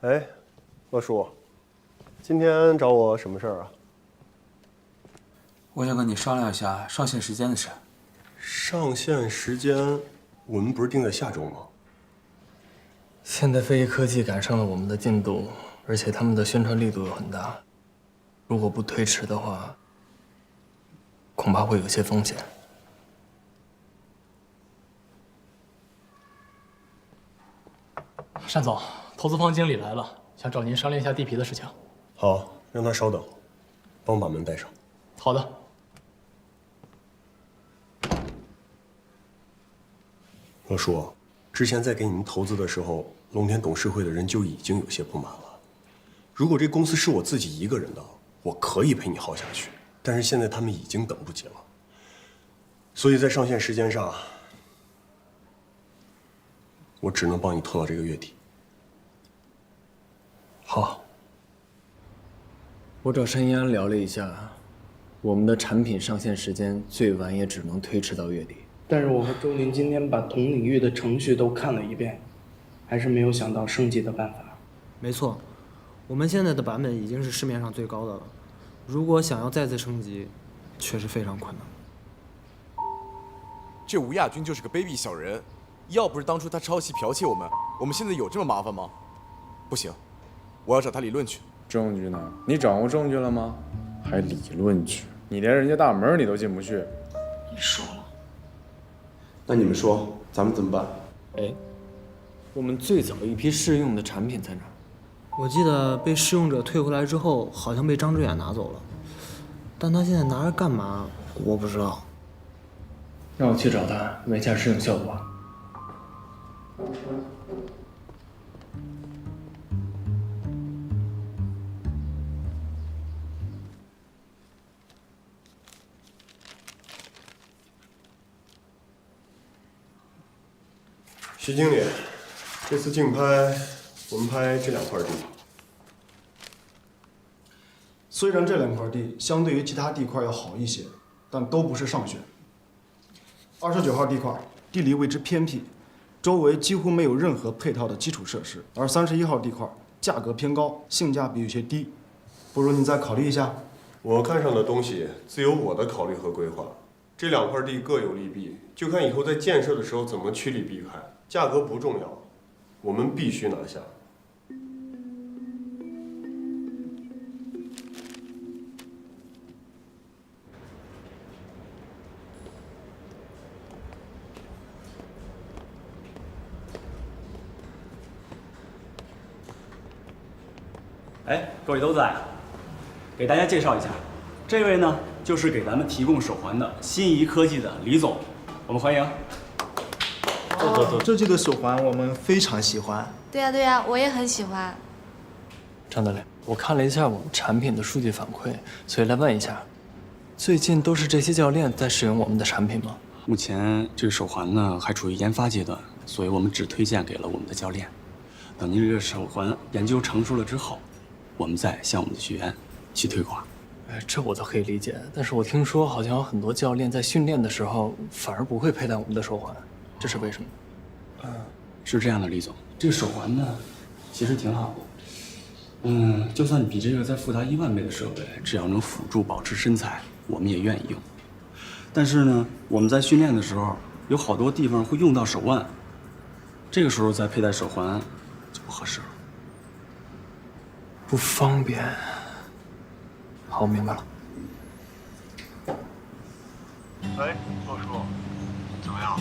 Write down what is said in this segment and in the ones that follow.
哎，乐叔，今天找我什么事儿啊？我想跟你商量一下上线时间的事。上线时间，我们不是定在下周吗？现在飞翼科技赶上了我们的进度，而且他们的宣传力度又很大，如果不推迟的话，恐怕会有些风险。单总，投资方经理来了，想找您商量一下地皮的事情。好，让他稍等，帮我把门带上。好的。乐叔，之前在给你们投资的时候，龙田董事会的人就已经有些不满了。如果这公司是我自己一个人的，我可以陪你耗下去。但是现在他们已经等不及了，所以在上线时间上，我只能帮你拖到这个月底。好，我找申一安聊了一下，我们的产品上线时间最晚也只能推迟到月底。但是我和周宁今天把同领域的程序都看了一遍，还是没有想到升级的办法。没错，我们现在的版本已经是市面上最高的了，如果想要再次升级，确实非常困难。这吴亚军就是个卑鄙小人，要不是当初他抄袭剽窃我们现在有这么麻烦吗？不行，我要找他理论去。证据呢？你掌握证据了吗？还理论去？你连人家大门你都进不去。你输了。那你们说，咱们怎么办？哎，我们最早一批试用的产品在哪儿？我记得被试用者退回来之后，好像被张志远拿走了，但他现在拿着干嘛，我不知道。让我去找他问一下试用效果。徐经理，这次竞拍，我们拍这2块地。虽然这2块地相对于其他地块要好一些，但都不是上选。29号地块地理位置偏僻，周围几乎没有任何配套的基础设施，而31号地块价格偏高，性价比有些低，不如你再考虑一下。我看上的东西自有我的考虑和规划，这2块地各有利弊，就看以后在建设的时候怎么趋利避害。价格不重要，我们必须拿下。哎，各位都在啊！给大家介绍一下，这位呢就是给咱们提供手环的新仪科技的李总，我们欢迎。这季的手环我们非常喜欢。对呀对呀，我也很喜欢。张德磊，我看了一下我们产品的数据反馈，所以来问一下，最近都是这些教练在使用我们的产品吗？目前这个手环呢还处于研发阶段，所以我们只推荐给了我们的教练。等您这个手环研究成熟了之后，我们再向我们的学员去推广。这我都可以理解，但是我听说好像有很多教练在训练的时候反而不会佩戴我们的手环，这是为什么？是这样的，李总，这个手环呢其实挺好的。就算比这个再复杂1万倍的设备，只要能辅助保持身材，我们也愿意用。但是呢，我们在训练的时候有好多地方会用到手腕，这个时候再佩戴手环就不合适了，不方便。好，我明白了。喂，洛叔，怎么样？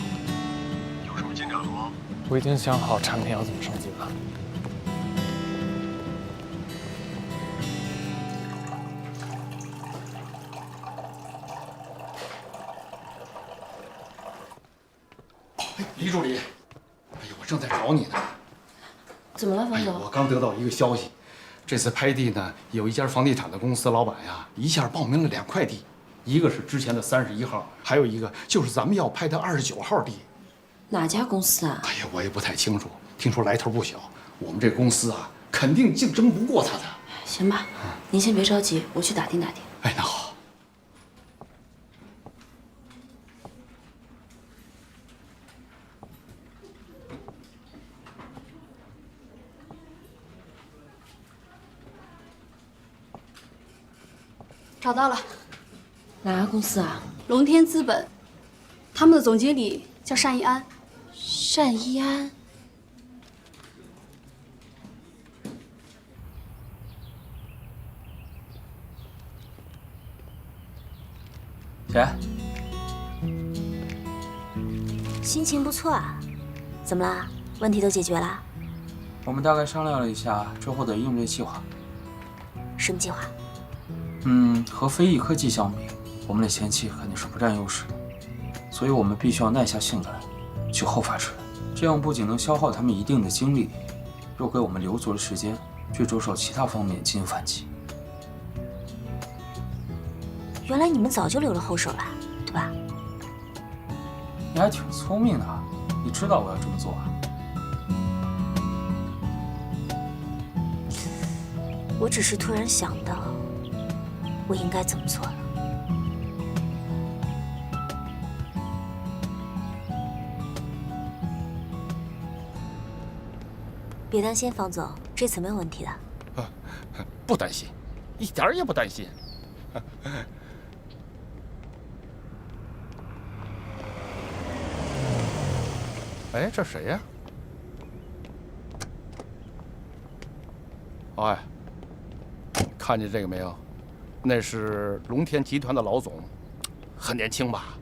有什么进展了吗？我已经想好产品要怎么升级了。李助理，哎呦，我正在找你呢。怎么了，冯总？我刚得到一个消息，这次拍地呢，有一家房地产的公司老板呀，一下报名了2块地，一个是之前的31号，还有一个就是咱们要拍的29号地。哪家公司啊？哎呀，我也不太清楚，听说来头不小。我们这公司啊，肯定竞争不过他的。行吧，您先别着急，我去打听打听。哎，那好。找到了，哪家公司啊？龙天资本，他们的总经理叫单一安。单一安。姐，心情不错啊，怎么啦？问题都解决了？我们大概商量了一下之后的应对计划。什么计划？和飞翼科技相比，我们的前期肯定是不占优势的，所以我们必须要耐下性子来，去后发制人。这样不仅能消耗他们一定的精力，又给我们留足了时间去着手其他方面进行反击。原来你们早就留了后手了，对吧？你还挺聪明的，你知道我要这么做啊？我只是突然想到，我应该怎么做了。别担心，方总，这次没有问题的。不担心，一点儿也不担心。哎，这谁呀？哎，看见这个没有？那是龙天集团的老总，很年轻吧？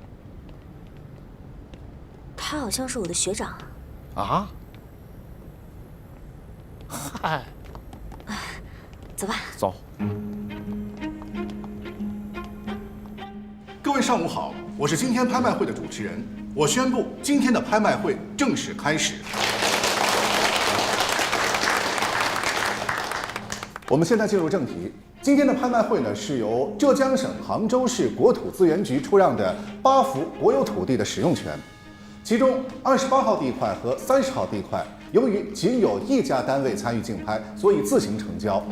他好像是我的学长。啊？嗨，走吧。走。各位上午好，我是今天拍卖会的主持人。我宣布，今天的拍卖会正式开始。我们现在进入正题。今天的拍卖会呢，是由浙江省杭州市国土资源局出让的8幅国有土地的使用权，其中28号地块和30号地块，由于仅有一家单位参与竞拍，所以自行成交。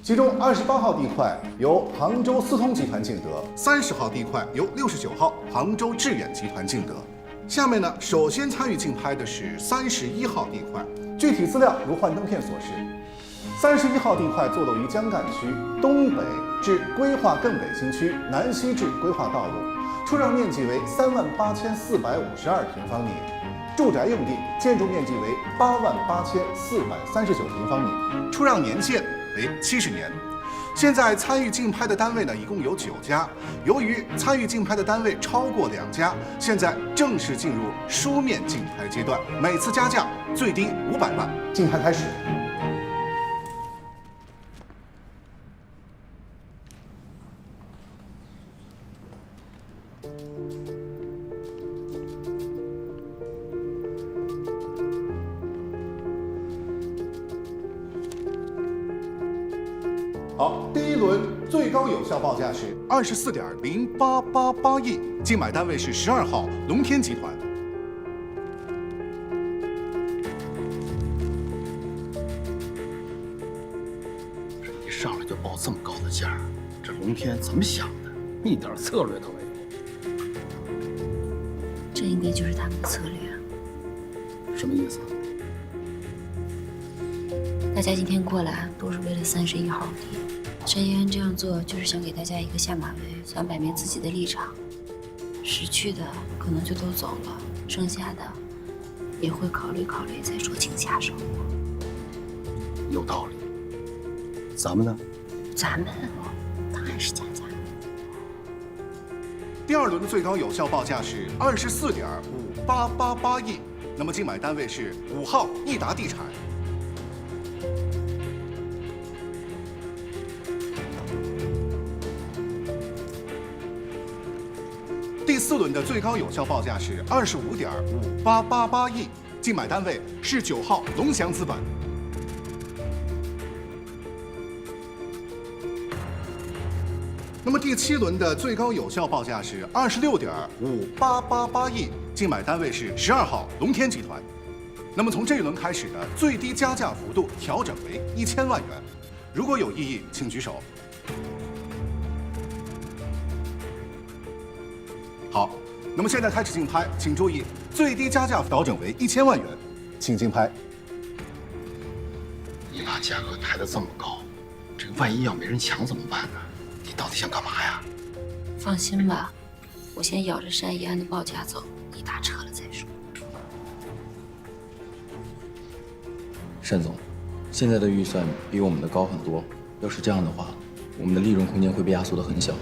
其中28号地块由杭州思通集团竞得，30号地块由69号杭州致远集团竞得。下面呢，首先参与竞拍的是31号地块，具体资料如幻灯片所示。31号地块坐落于江干区东北至规划艮北新区，南西至规划道路，出让面积为38452平方米，住宅用地建筑面积为88439平方米，出让年限为70年。现在参与竞拍的单位呢，一共有9家。由于参与竞拍的单位超过2家，现在正式进入书面竞拍阶段，每次加价最低500万。竞拍开始。好，第一轮最高有效报价是24.0888亿，竞买单位是12号龙天集团。这一上来就报这么高的价，这龙天怎么想的？一点策略都没有。这应该就是他们的策略。什么意思？大家今天过来都是为了31号地。单一安这样做就是想给大家一个下马威，想摆明自己的立场。识趣的可能就都走了，剩下的也会考虑考虑再酌情下手。有道理。咱们呢？咱们当然是加价。第二轮的最高有效报价是24.5888亿，那么竞买单位是5号益达地产。第4轮的最高有效报价是25.5888亿，竞买单位是9号龙翔资本。那么第7轮的最高有效报价是26.5888亿，竞买单位是12号龙天集团。那么从这一轮开始呢，最低加价幅度调整为1000万元。如果有异议，请举手。好，那么现在开始竞拍，请注意，最低加价调整为1000万元，请竞拍。你把价格抬得这么高，这个万一要没人抢怎么办呢？得到底想干嘛呀？放心吧，我先咬着单一安的报价走，你打车了再说。单总，现在的预算比我们的高很多，要是这样的话，我们的利润空间会被压缩得很小。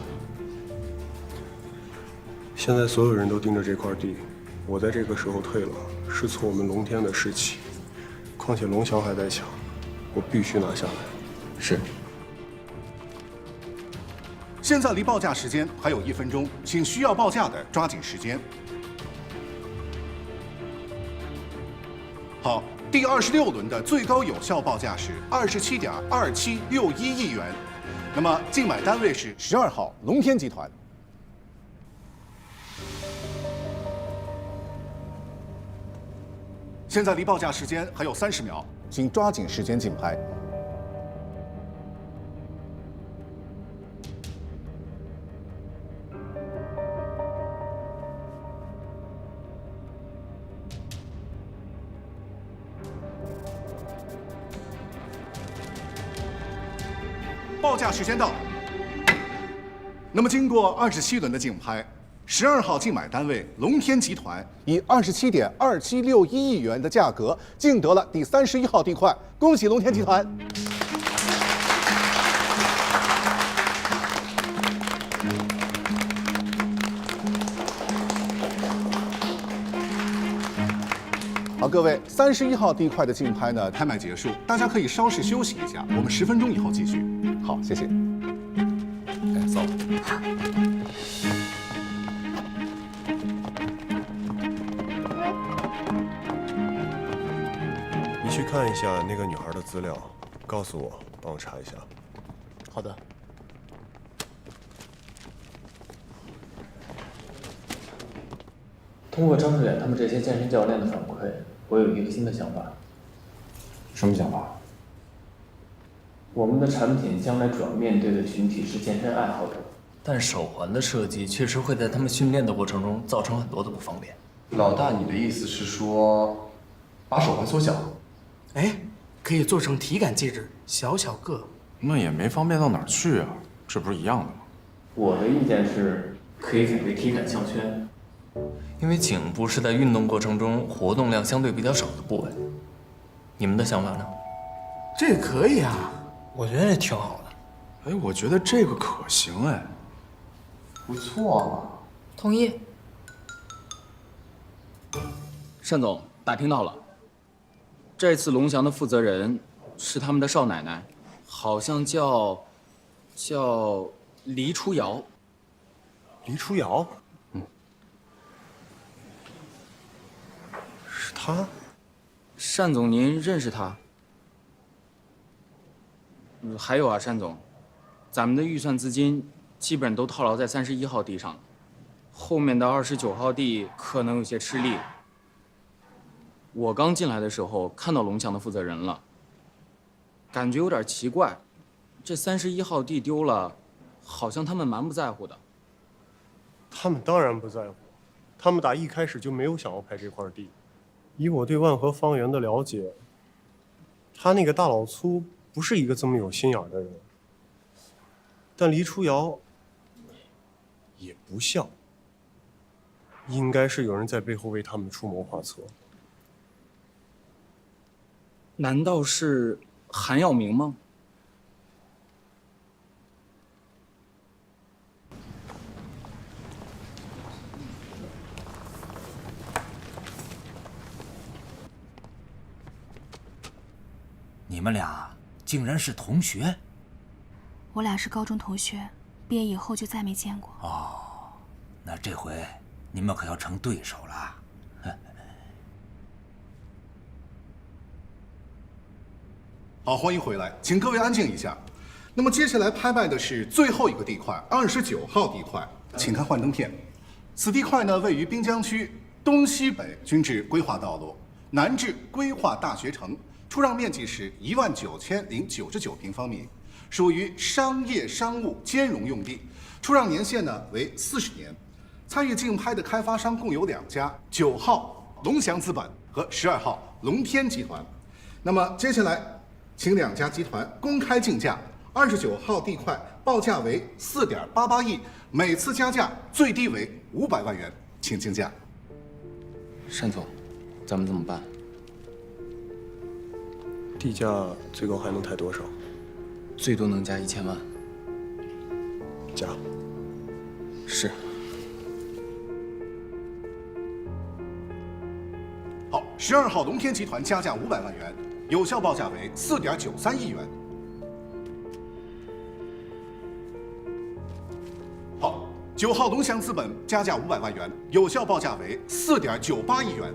现在所有人都盯着这块地，我在这个时候退了，是挫我们龙天的士气。况且龙翔还在抢，我必须拿下来。是。现在离报价时间还有1分钟，请需要报价的抓紧时间。好，第26轮的最高有效报价是27.2761亿元，那么竞买单位是12号龙天集团。现在离报价时间还有30秒，请抓紧时间竞拍。报价时间到。那么经过27轮的竞拍，12号竞买单位龙天集团以27.2761亿元的价格竞得了第31号地块，恭喜龙天集团！好，各位，31号地块的竞拍呢，拍卖结束，大家可以稍事休息一下，我们10分钟以后继续。好，谢谢。哎，走。你去看一下那个女孩的资料，告诉我，帮我查一下。好的。通过张志远他们这些健身教练的反馈，我有一个新的想法。什么想法？我们的产品将来主要面对的群体是健身爱好者，但手环的设计确实会在他们训练的过程中造成很多的不方便。老大，你的意思是说，把手环缩小？哎，可以做成体感介质，小小个。那也没方便到哪儿去啊，这不是一样的吗？我的意见是，可以改为体感项圈，因为颈部是在运动过程中活动量相对比较少的部位。你们的想法呢？这可以啊，我觉得这挺好的。哎，我觉得这个可行哎，不错嘛。同意。单总，打听到了，这次龙翔的负责人是他们的少奶奶，好像叫黎初瑶。黎初瑶？是她？单总，您认识她？还有啊，单总，咱们的预算资金基本都套牢在31号地上了，后面的29号地可能有些吃力。我刚进来的时候看到龙翔的负责人了，感觉有点奇怪，这31号地丢了，好像他们蛮不在乎的。他们当然不在乎，他们打一开始就没有想要拍这块地。以我对万和方圆的了解，他那个大老粗不是一个这么有心眼的人，但黎初瑶也不像，应该是有人在背后为他们出谋划策。难道是韩耀明吗？你们俩竟然是同学？我俩是高中同学，毕业以后就再没见过。哦，那这回你们可要成对手了。好，欢迎回来，请各位安静一下。那么接下来拍卖的是最后一个地块，29号地块，请看幻灯片。此地块呢，位于滨江区东西北均至规划道路，南至规划大学城，出让面积是19099平方米，属于商业商务兼容用地，出让年限呢为40年。参与竞拍的开发商共有2家，9号龙翔资本和12号龙天集团。那么接下来，请2家集团公开竞价，29号地块报价为4.88亿，每次加价最低为500万元，请竞价。单总，咱们怎么办？地价最高还能抬多少？最多能加1000万。加。是。好，12号龙天集团加价500万元，有效报价为4.93亿元。好，9号龙翔资本加价500万元，有效报价为4.98亿元。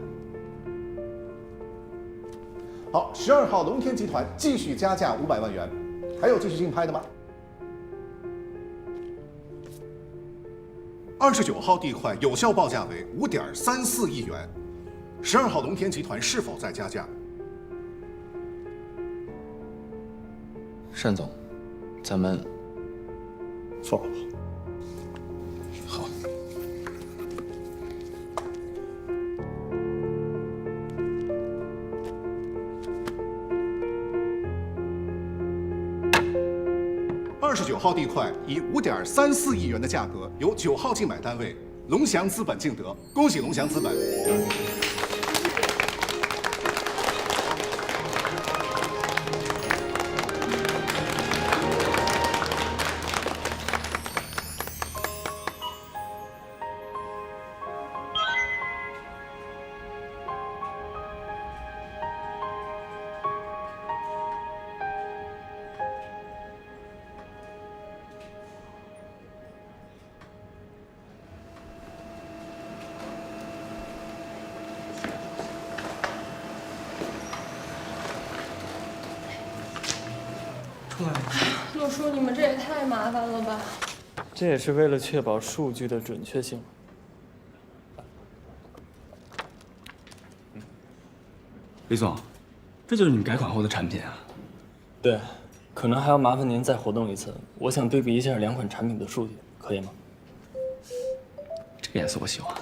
好，12号龙天集团继续加价500万元，还有继续竞拍的吗？29号地块有效报价为5.34亿元，12号龙天集团是否再加价？单总，咱们放了吧。好。29号地块以5.34亿元的价格由9号竞买单位龙翔资本竞得，恭喜龙翔资本。陆叔，你们这也太麻烦了吧！这也是为了确保数据的准确性。李总，这就是你们改款后的产品啊？对，可能还要麻烦您再活动一次。我想对比一下2款产品的数据，可以吗？这个颜色我喜欢。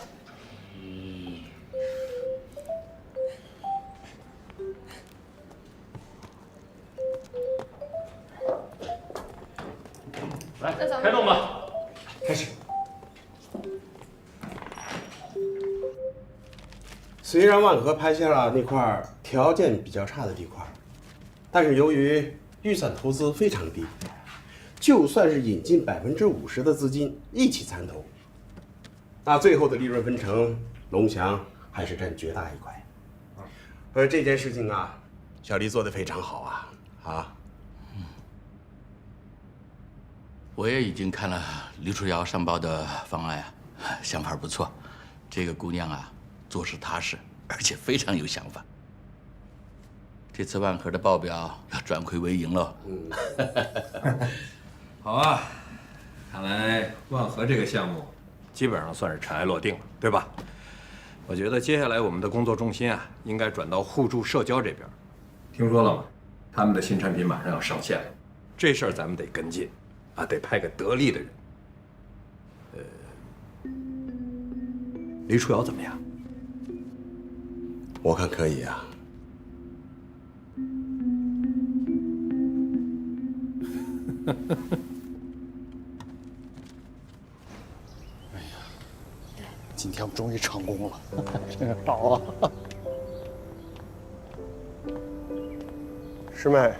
来，开动吧。开始。虽然万和拍下了那块条件比较差的地块，但是由于预算投资非常低，就算是引进50%的资金一起参投，那最后的利润分成，龙翔还是占绝大一块。而这件事情啊，小黎做得非常好啊！我也已经看了李楚瑶上报的方案啊，想法不错。这个姑娘啊，做事踏实，而且非常有想法。这次万和的报表要转亏为盈喽。好啊，看来万和这个项目基本上算是尘埃落定了，对吧？我觉得接下来我们的工作重心啊，应该转到互助社交这边。听说了吗？他们的新产品马上要上线了，这事儿咱们得跟进。啊，得派个得力的人。李楚瑶怎么样？我看可以啊。哎呀，今天我终于成功了，真好啊！师妹。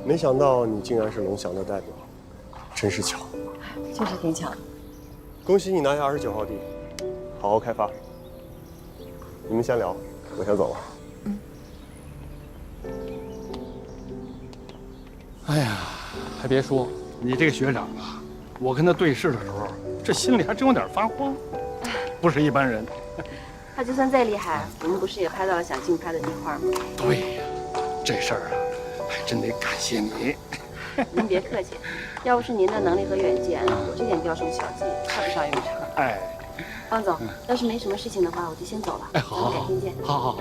没想到你竟然是龙翔的代表，真是巧。就是挺巧的。恭喜你拿下29号地，好好开发。你们先聊，我先走了。哎呀，还别说，你这个学长啊，我跟他对视的时候，这心里还真有点发慌，不是一般人。他就算再厉害，我们不是也拍到了想竞拍的地块吗？对呀，这事儿啊。还真得感谢你，您别客气，要不是您的能力和远见，我这点雕虫小技派不上用场。哎，方总，要是没什么事情的话，我就先走了。哎，好，咱们改天见。好好。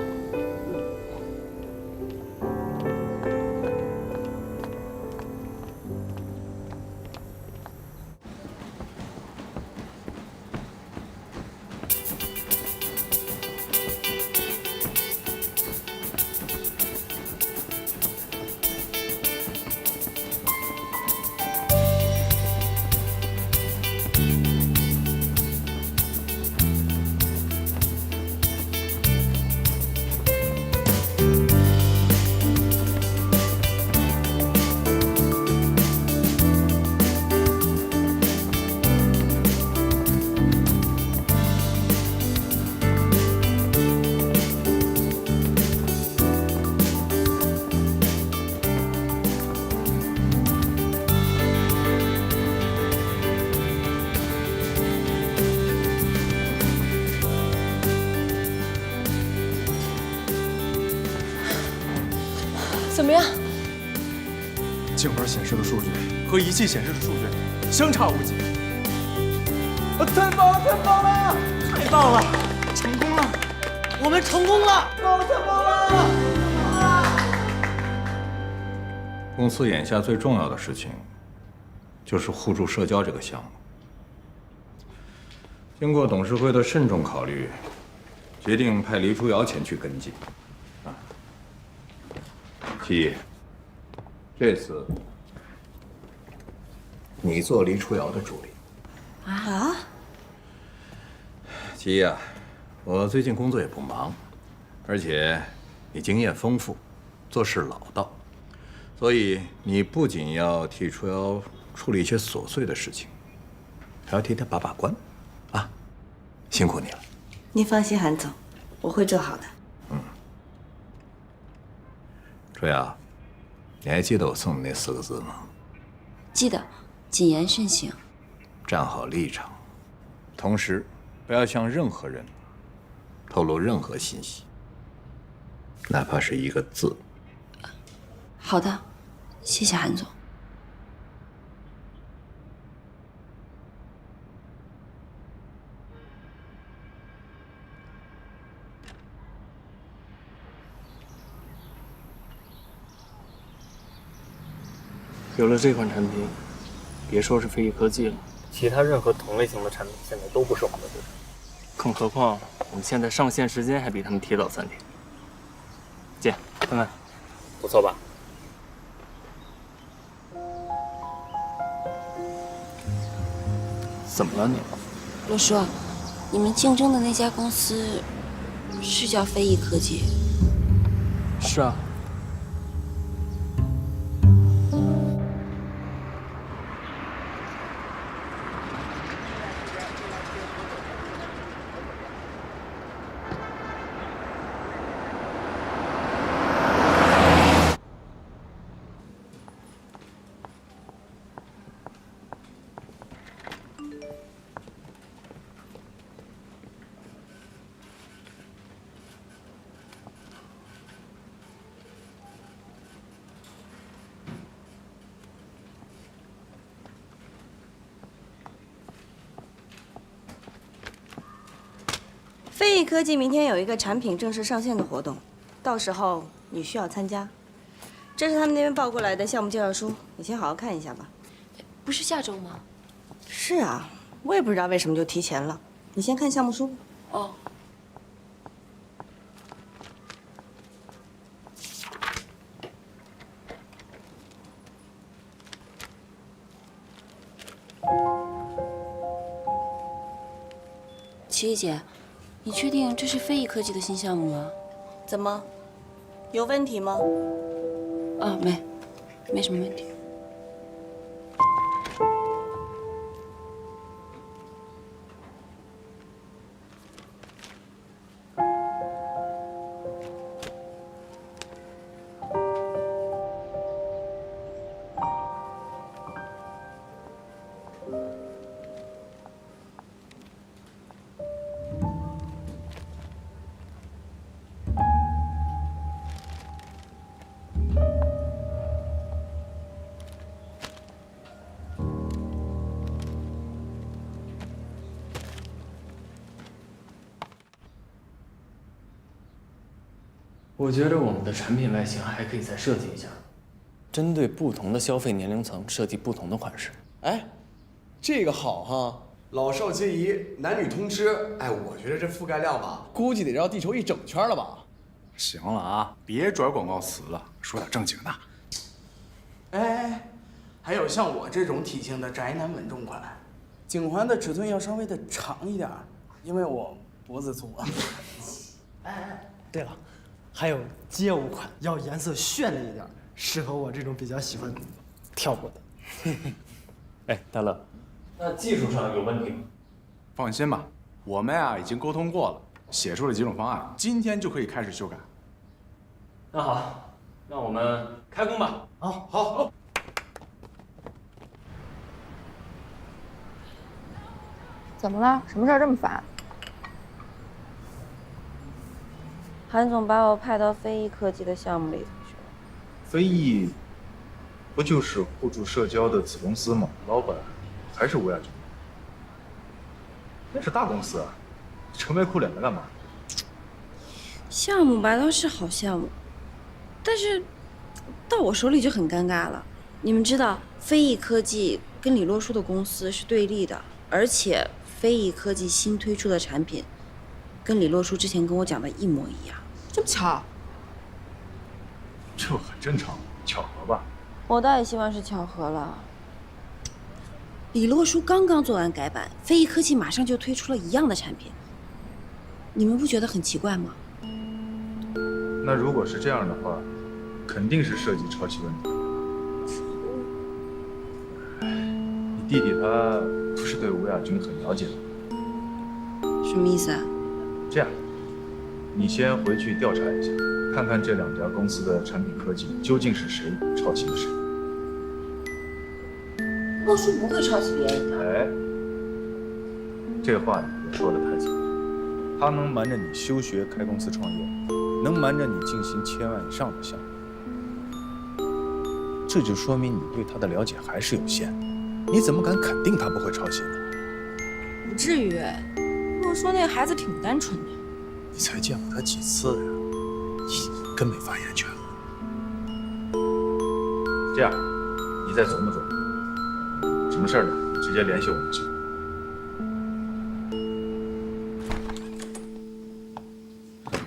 怎么样？镜本显示的数据和仪器显示的数据相差无几。太棒了！太棒了！太棒了！成功了！我们成功了！太棒了！公司眼下最重要的事情，就是互助社交这个项目。经过董事会的慎重考虑，决定派黎初瑶前去跟进。七一，这次你做黎初瑶的助理。啊？七一啊，我最近工作也不忙，而且你经验丰富，做事老道，所以你不仅要替初瑶处理一些琐碎的事情，还要替她把把关，啊，辛苦你了。您放心，韩总，我会做好的。初瑶，你还记得我送你那4个字吗？记得，谨言慎行。站好立场，同时不要向任何人透露任何信息，哪怕是1个字。好的，谢谢韩总。有了这款产品，别说是飞翼科技了，其他任何同类型的产品现在都不是我们的对手。更何况我们现在上线时间还比他们提早3天。姐，看看，不错吧？怎么了你？陆叔，你们竞争的那家公司是叫飞翼科技？是啊。飞翼科技明天有一个产品正式上线的活动，到时候你需要参加。这是他们那边报过来的项目介绍书，你先好好看一下吧。不是下周吗？是啊，我也不知道为什么就提前了。你先看项目书吧。哦。齐姐，你确定这是飞翼科技的新项目吗？怎么，有问题吗？啊，没什么问题。我觉得我们的产品外形还可以再设计一下，针对不同的消费年龄层设计不同的款式。哎，这个好哈，老少皆宜，男女通吃。哎，我觉得这覆盖量吧，估计得绕地球1整圈了吧。行了啊，别拽广告词了，说点正经的。哎，还有像我这种体型的宅男稳重款，颈环的尺寸要稍微的长一点，因为我脖子粗啊。哎，对了，还有街舞款，要颜色绚丽一点，适合我这种比较喜欢跳舞的。哎，大乐，那技术上有问题吗？放心吧，我们已经沟通过了，写出了几种方案，今天就可以开始修改。那好，让我们开工吧。好。怎么了？什么事儿这么烦？韩总把我派到飞翼科技的项目里头去了，飞翼不就是互助社交的子公司吗？老板还是吴亚军。那是大公司啊，愁眉苦脸的干嘛？项目吧倒是好项目，但是到我手里就很尴尬了。你们知道，飞翼科技跟李洛书的公司是对立的，而且飞翼科技新推出的产品，跟李洛书之前跟我讲的一模一样。这么巧？这很正常，巧合吧？我倒也希望是巧合了。李洛书刚刚做完改版，飞翼科技马上就推出了一样的产品，你们不觉得很奇怪吗？那如果是这样的话，肯定是涉及抄袭问题。你弟弟他不是对吴亚军很了解吗？什么意思啊？这样，你先回去调查一下，看看这2家公司的产品科技究竟是谁抄袭了谁。洛书不会抄袭别人的。哎，这话你别说得太早。他能瞒着你休学开公司创业，能瞒着你进行1000万以上的项目，这就说明你对他的了解还是有限。你怎么敢肯定他不会抄袭呢？不至于，洛说那个孩子挺单纯的。你才见过他几次呀？你更没发言权。这样，你再琢磨琢磨。什么事儿呢？你直接联系我们就行。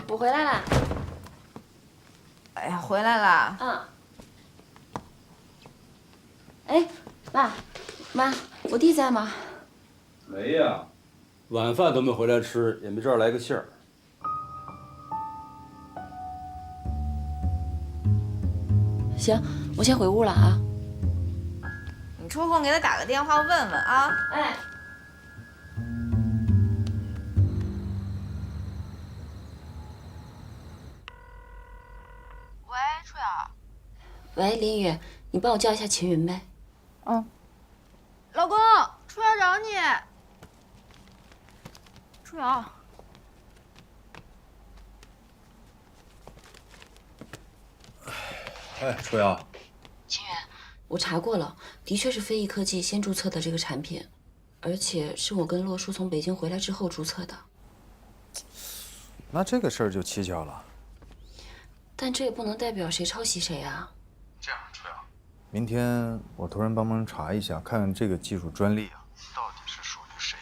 我回来啦。哎呀，回来啦。嗯。哎，妈，我弟在吗？没呀，晚饭都没回来吃，也没这儿来个信儿。行，我先回屋了啊。你抽空给他打个电话问问啊。哎。喂，初瑶。喂，林雨，你帮我叫一下秦云呗。嗯。老公，初瑶找你。初瑶。哎，初瑶。秦云，我查过了，的确是飞翼科技先注册的这个产品，而且是我跟洛书从北京回来之后注册的。那这个事儿就蹊跷了。但这也不能代表谁抄袭谁啊。这样，初瑶，明天我托人帮忙查一下，看看这个技术专利啊，到底是属于谁。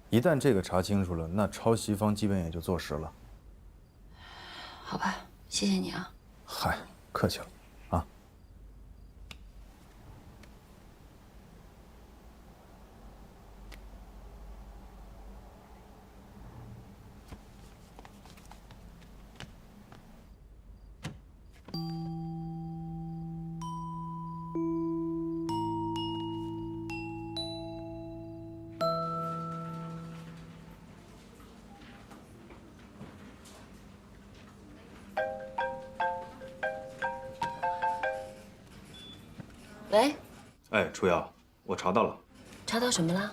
一旦这个查清楚了，那抄袭方基本也就坐实了。好吧，谢谢你啊。嗨，客气了。喂，哎，初瑶，我查到了。查到什么了？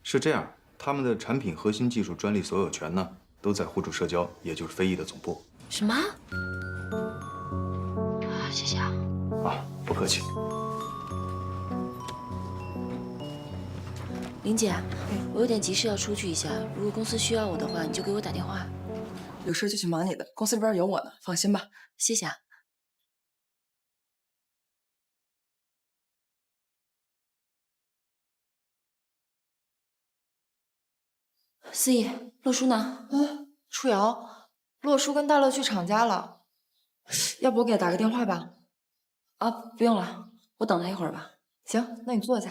是这样，他们的产品核心技术专利所有权呢，都在互助社交，也就是飞翼的总部。什么？谢谢啊。啊，不客气。林姐，我有点急事要出去一下，如果公司需要我的话，你就给我打电话。有事就去忙你的，公司这边有我呢，放心吧。谢谢啊。思怡，洛书呢？初瑶，洛书跟大乐去厂家了，要不我给他打个电话吧？啊，不用了，我等他一会儿吧。行，那你坐下。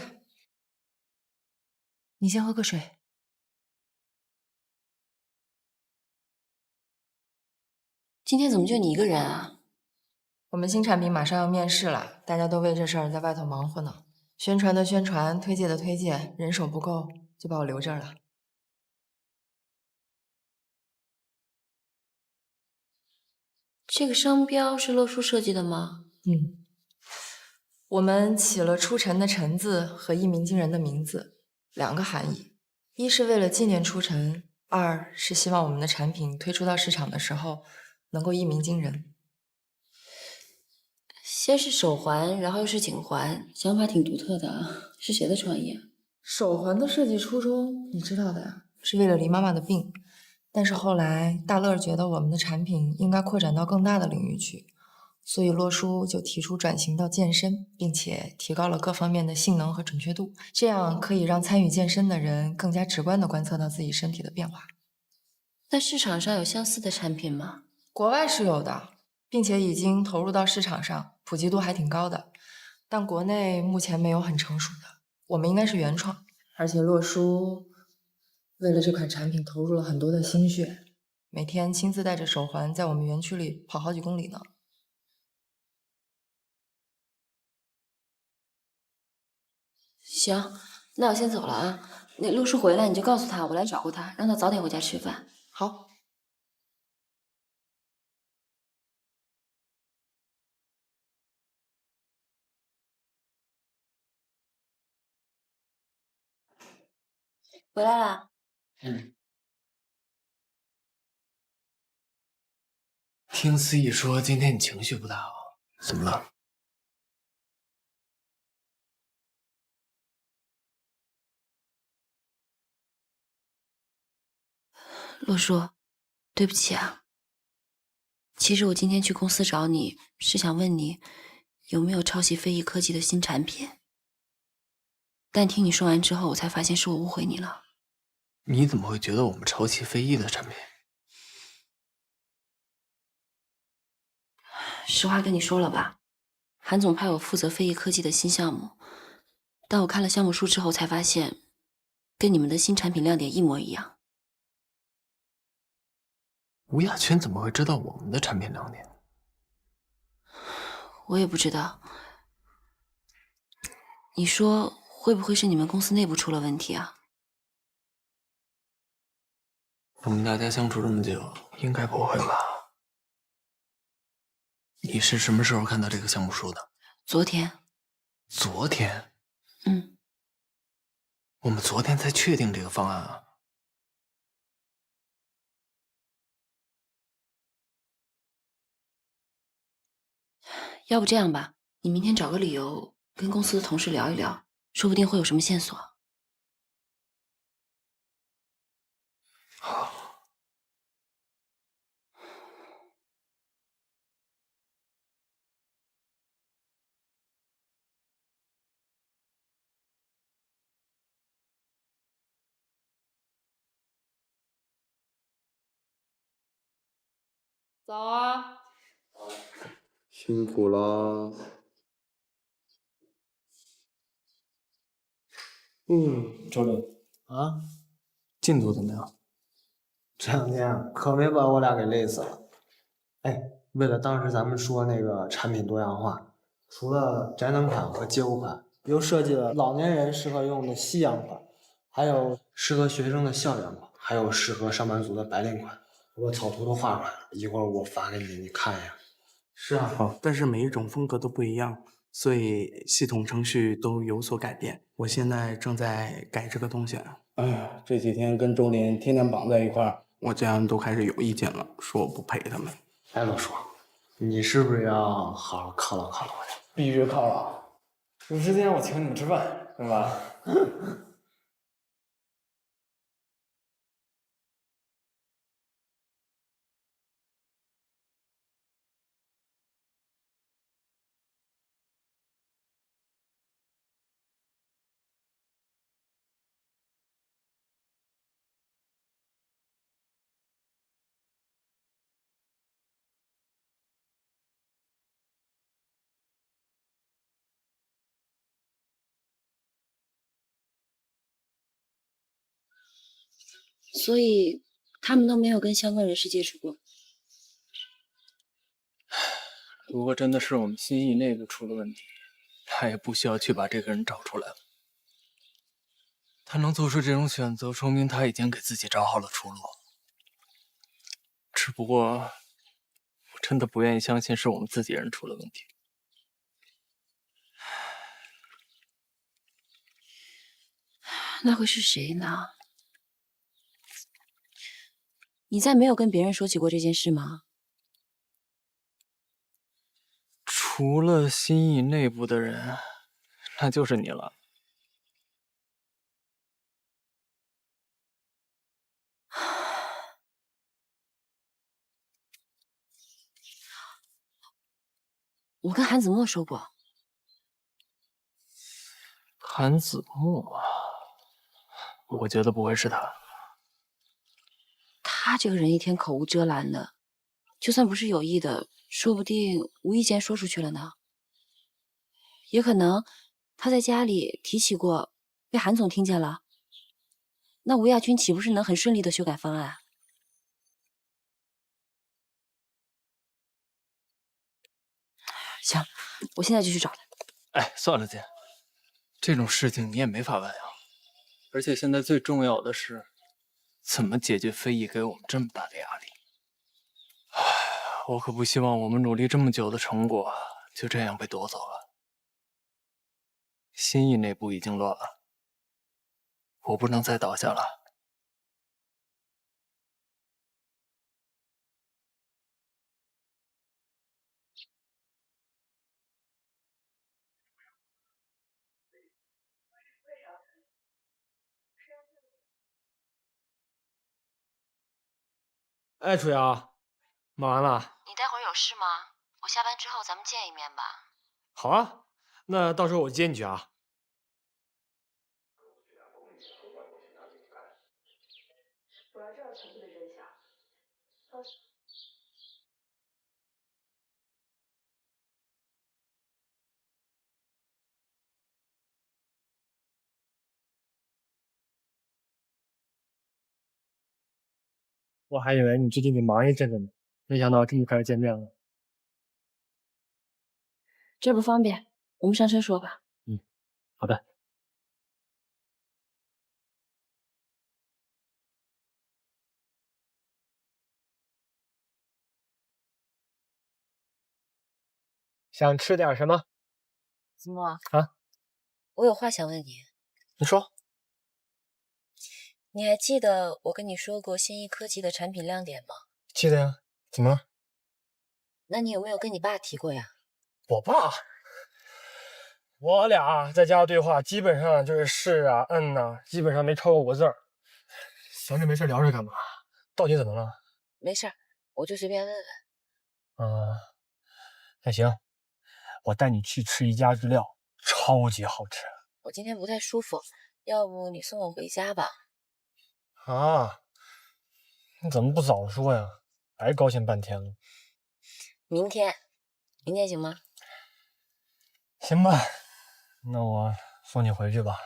你先喝个水。今天怎么就你一个人啊？我们新产品马上要面试了，大家都为这事儿在外头忙活呢。宣传的宣传，推荐的推荐，人手不够，就把我留这儿了。这个商标是洛书设计的吗？我们起了出尘的尘字和一鸣惊人的名字，2个含义：一是为了纪念出尘，2是希望我们的产品推出到市场的时候能够一鸣惊人。先是手环，然后又是颈环，想法挺独特的啊，是谁的创意啊？手环的设计初衷你知道的呀，是为了离妈妈的病。但是后来大乐觉得我们的产品应该扩展到更大的领域去，所以洛叔就提出转型到健身，并且提高了各方面的性能和准确度，这样可以让参与健身的人更加直观地观测到自己身体的变化。那市场上有相似的产品吗？国外是有的，并且已经投入到市场上，普及度还挺高的，但国内目前没有很成熟的，我们应该是原创。而且洛叔为了这款产品投入了很多的心血，每天亲自带着手环在我们园区里跑好几公里呢。行，那我先走了啊。那陆叔回来你就告诉他，我来找过他，让他早点回家吃饭。好。回来啦。听思义说今天你情绪不大好，怎么了？洛叔，对不起啊。其实我今天去公司找你，是想问你有没有抄袭飞翼科技的新产品。但听你说完之后，我才发现是我误会你了。你怎么会觉得我们抄袭飞翼的产品？实话跟你说了吧，韩总派我负责飞翼科技的新项目，但我看了项目书之后才发现，跟你们的新产品亮点一模一样。吴亚轩怎么会知道我们的产品亮点？我也不知道。你说会不会是你们公司内部出了问题啊？我们大家相处这么久，应该不会吧？你是什么时候看到这个项目书的？昨天。昨天？嗯。我们昨天才确定这个方案啊。要不这样吧，你明天找个理由跟公司的同事聊一聊，说不定会有什么线索。好。早啊。辛苦了。周磊啊，进度怎么样？这两天可没把我俩给累死了。哎，为了当时咱们说那个产品多样化，除了宅男款和街舞款，又设计了老年人适合用的西洋款，还有适合学生的校园款，还有适合上班族的白领款。我草图都画出来了，一会儿我发给你，你看一下。是啊，好，但是每一种风格都不一样，所以系统程序都有所改变。我现在正在改这个东西。哎呀，这几天跟周林天天绑在一块儿，我家人都开始有意见了，说我不陪他们。哎，老叔，你是不是要好好犒劳犒劳我呀？必须犒劳，有时间我请你们吃饭，是吧？所以他们都没有跟相关人士接触过。如果真的是我们心意那个出了问题，他也不需要去把这个人找出来了。他能做出这种选择，说明他已经给自己找好了出路。只不过，我真的不愿意相信是我们自己人出了问题。那会是谁呢？你再没有跟别人说起过这件事吗？除了新艺内部的人，那就是你了。我跟韩子墨说过。韩子墨，我觉得不会是他。他这个人一天口无遮拦的，就算不是有意的，说不定无意间说出去了呢。也可能他在家里提起过，被韩总听见了。那吴亚军岂不是能很顺利的修改方案？行，我现在就去找他。哎，算了，姐，这种事情你也没法问啊。而且现在最重要的是，怎么解决非议给我们这么大的压力？唉，我可不希望我们努力这么久的成果就这样被夺走了。新艺内部已经乱了，我不能再倒下了。哎，楚瑶，忙完了？你待会儿有事吗？我下班之后咱们见一面吧。好啊，那到时候我接你去啊。我还以为你最近得忙一阵子呢，没想到这么快就见面了。这不方便，我们上车说吧。嗯，好的。想吃点什么？子墨啊，我有话想问你。你说。你还记得我跟你说过新艺科技的产品亮点吗？记得呀。怎么了？那你有没有跟你爸提过呀？我爸，我俩在家对话基本上就是是啊、嗯呐，基本上没超过5个字儿。闲着没事聊这干嘛？到底怎么了？没事儿，我就随便问问。那行，我带你去吃一家日料，超级好吃。我今天不太舒服，要不你送我回家吧？啊，你怎么不早说呀？白高兴半天了。明天行吗？行吧，那我送你回去吧。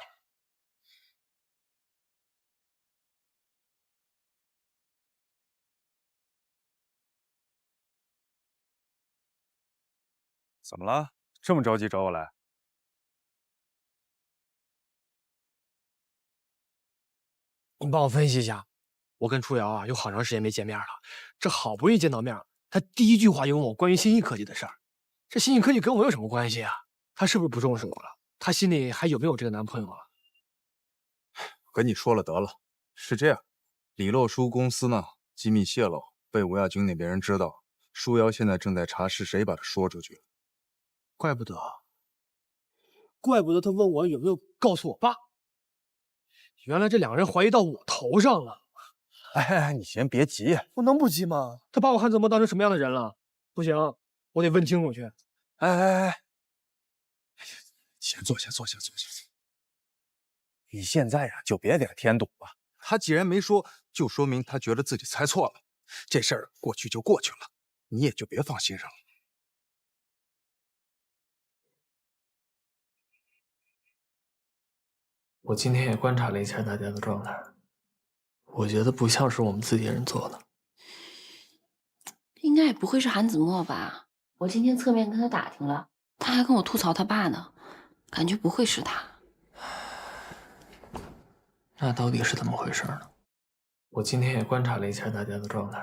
怎么了？这么着急找我来？你帮我分析一下，我跟楚瑶啊有好长时间没见面了，这好不容易见到面，他第一句话就问我关于新艺科技的事儿。这新艺科技跟我有什么关系啊？他是不是不重视我了？他心里还有没有这个男朋友啊？我跟你说了得了，是这样，李洛书公司呢机密泄露，被吴亚军那边人知道，舒瑶现在正在查是谁把他说出去。怪不得他问我有没有告诉我爸，原来这两个人怀疑到我头上了。哎，你先别急，我能不急吗？他把我韩子墨当成什么样的人了？不行，我得问清楚去。哎，先坐。你现在呀就别给他添堵了。他既然没说，就说明他觉得自己猜错了。这事儿过去就过去了，你也就别放心上了。我今天也观察了一下大家的状态，我觉得不像是我们自己人做的。应该也不会是韩子墨吧？我今天侧面跟他打听了，他还跟我吐槽他爸呢，感觉不会是他。那到底是怎么回事呢？我今天也观察了一下大家的状态，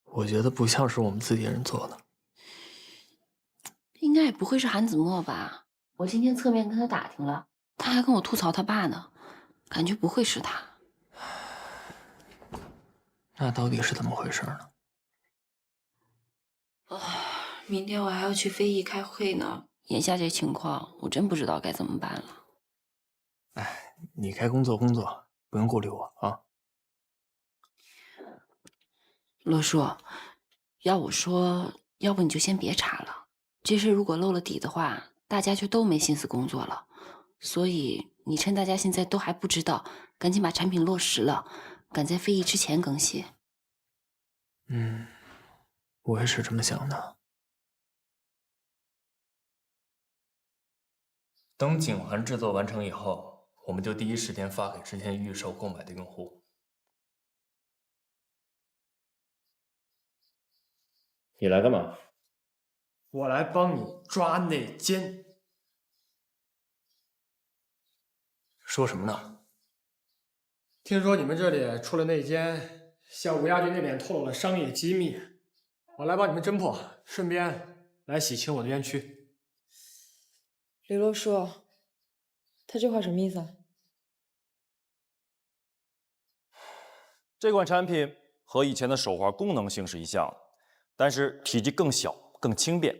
我觉得不像是我们自己人做的。应该也不会是韩子墨吧？我今天侧面跟他打听了，他还跟我吐槽他爸呢，感觉不会是他。那到底是怎么回事呢？明天我还要去飞翼开会呢，眼下这情况，我真不知道该怎么办了。哎，你该工作，不用顾虑我啊。罗叔，要我说，要不你就先别查了。这事如果露了底的话，大家就都没心思工作了。所以你趁大家现在都还不知道，赶紧把产品落实了，赶在飞翼之前更新。我也是这么想的。等颈环制作完成以后，我们就第一时间发给之前预售购买的用户。你来干嘛？我来帮你抓内奸。说什么呢？听说你们这里出了内奸，向吴亚军那边透露了商业机密，我来帮你们侦破，顺便来洗清我的冤屈。李洛叔，他这话什么意思啊？这款产品和以前的手环功能性是一项的，但是体积更小、更轻便。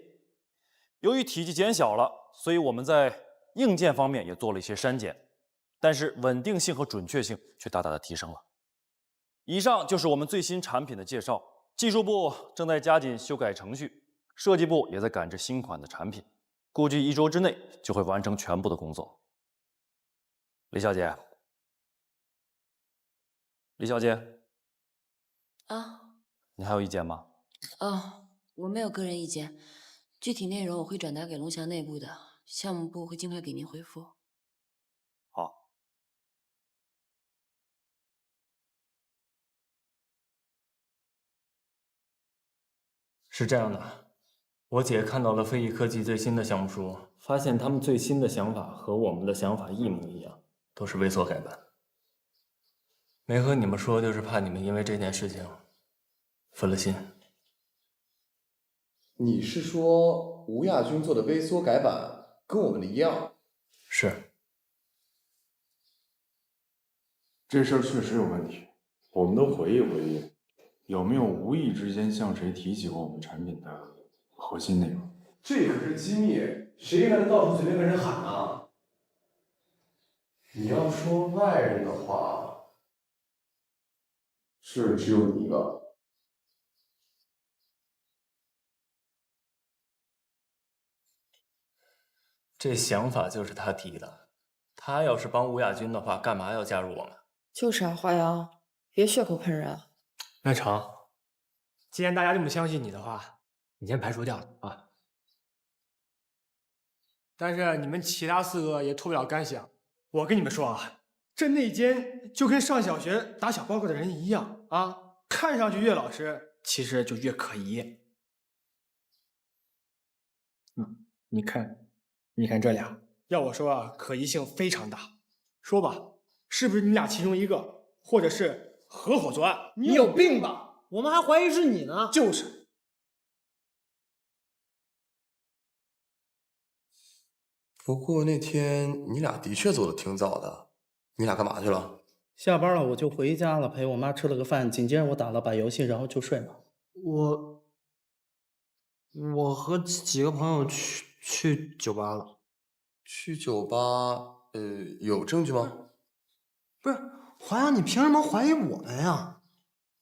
由于体积减小了，所以我们在硬件方面也做了一些删减，但是稳定性和准确性却大大的提升了。以上就是我们最新产品的介绍，技术部正在加紧修改程序，设计部也在赶制新款的产品，估计1周之内就会完成全部的工作。李小姐，啊，你还有意见吗？我没有个人意见，具体内容我会转达给龙翔内部的，项目部会尽快给您回复。好。是这样的，我姐看到了飞翼科技最新的项目书，发现他们最新的想法和我们的想法一模一样，都是微缩改版。没和你们说，就是怕你们因为这件事情分了心。你是说吴亚军做的微缩改版跟我们的一样？是。这事儿确实有问题，我们都回忆回忆，有没有无意之间向谁提起过我们产品的核心内容？这可是机密，谁还能到处随便跟人喊啊？你要说外人的话，是只有你一个。这想法就是他提的，他要是帮吴亚军的话，干嘛要加入我们？就是啊，华阳，别血口喷人啊。那成，既然大家这么相信你的话，你先排除掉了啊。但是你们其他4个也脱不了干系啊！我跟你们说啊，这内奸就跟上小学打小报告的人一样啊，看上去越老实，其实就越可疑。你看这俩，要我说啊，可疑性非常大。说吧，是不是你俩其中一个，或者是合伙作案？你有病吧？我们还怀疑是你呢。就是。不过那天你俩的确走的挺早的，你俩干嘛去了？下班了我就回家了，陪我妈吃了个饭，紧接着我打了把游戏，然后就睡了。我和几个朋友去酒吧了。去酒吧？有证据吗？不是，华阳，你凭什么怀疑我们呀？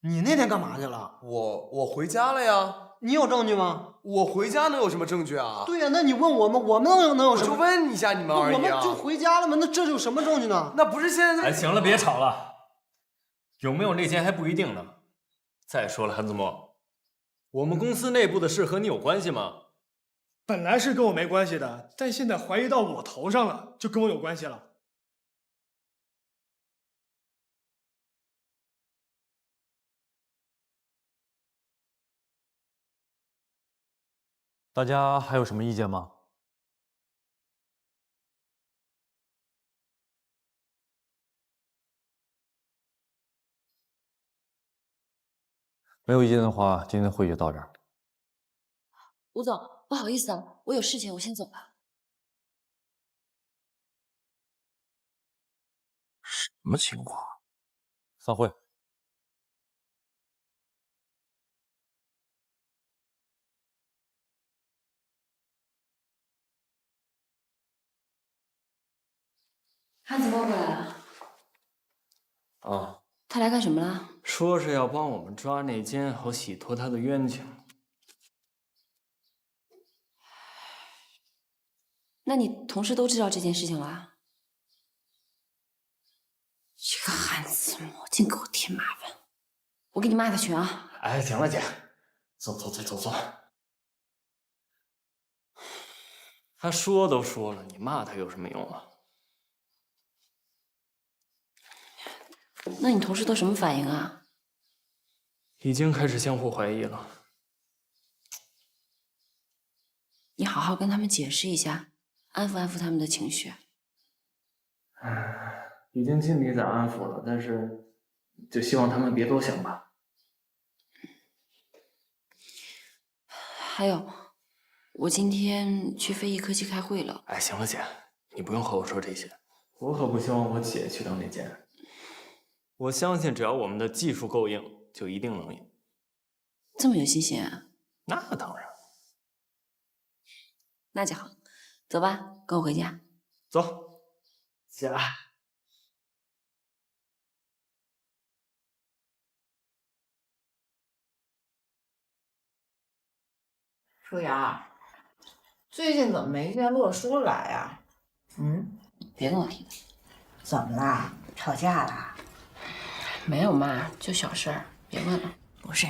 你那天干嘛去了？我回家了呀。你有证据吗？我回家能有什么证据啊？对呀，那你问我们，我们能有什么？我就问一下你们而已啊。我们就回家了嘛，那这有什么证据呢？那不是现在。哎，行了，别吵了。有没有内奸还不一定呢。再说了，韩子墨，我们公司内部的事和你有关系吗？本来是跟我没关系的，但现在怀疑到我头上了，就跟我有关系了。大家还有什么意见吗？没有意见的话，今天的会议就到这儿。吴总，不好意思啊，我有事情，我先走了。什么情况？散会。汉子摸回来了。啊，他来干什么了？说是要帮我们抓内奸，好洗脱他的冤情。那你同事都知道这件事情了？这个汉子墨净给我添麻烦，我给你骂他去啊！哎，行了姐，走。他说都说了，你骂他有什么用啊？那你同事都什么反应啊？已经开始相互怀疑了。你好好跟他们解释一下，安抚安抚他们的情绪。已经尽力在安抚了，但是就希望他们别多想吧。还有，我今天去飞翼科技开会了。哎，行了姐，你不用和我说这些，我可不希望我姐去当内奸。我相信只要我们的技术够硬，就一定能赢。这么有信心啊？那当然。那就好，走吧，跟我回家。走，姐。舒瑶，最近怎么没见洛书来呀？别跟我提他。怎么啦？吵架啦？没有妈，就小事儿，别问了。不是，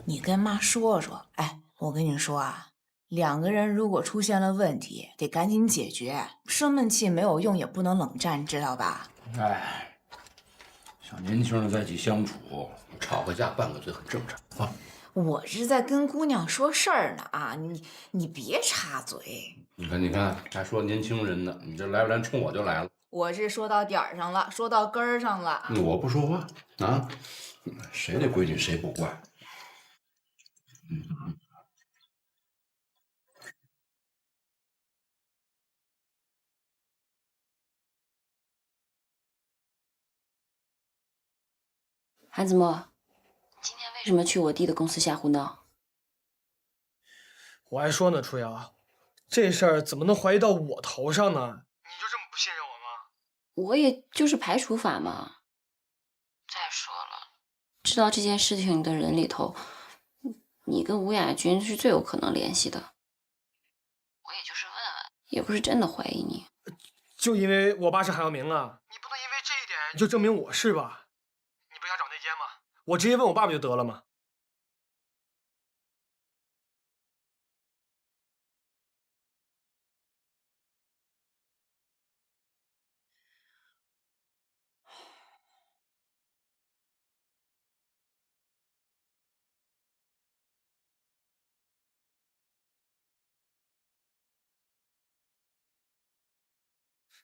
你跟妈说说。哎，我跟你说啊，两个人如果出现了问题，得赶紧解决，生闷气没有用，也不能冷战，知道吧？哎，小年轻人在一起相处，吵个架拌个嘴很正常啊。我是在跟姑娘说事儿呢啊，你别插嘴。你看，还说年轻人呢，你这来不来冲我就来了。我是说到点儿上了，说到根儿上了。我不说话啊，谁的规矩谁不惯。韩子墨，今天为什么去我弟的公司瞎胡闹？我还说呢，初瑶，这事儿怎么能怀疑到我头上呢？你就这么不信任我吗？我也就是排除法嘛。再说了，知道这件事情的人里头，你跟吴亚军是最有可能联系的。我也就是问问，也不是真的怀疑你。就因为我爸是韩耀明啊，你不能因为这一点就证明我是吧？你不想找内奸吗？我直接问我爸不就得了吗？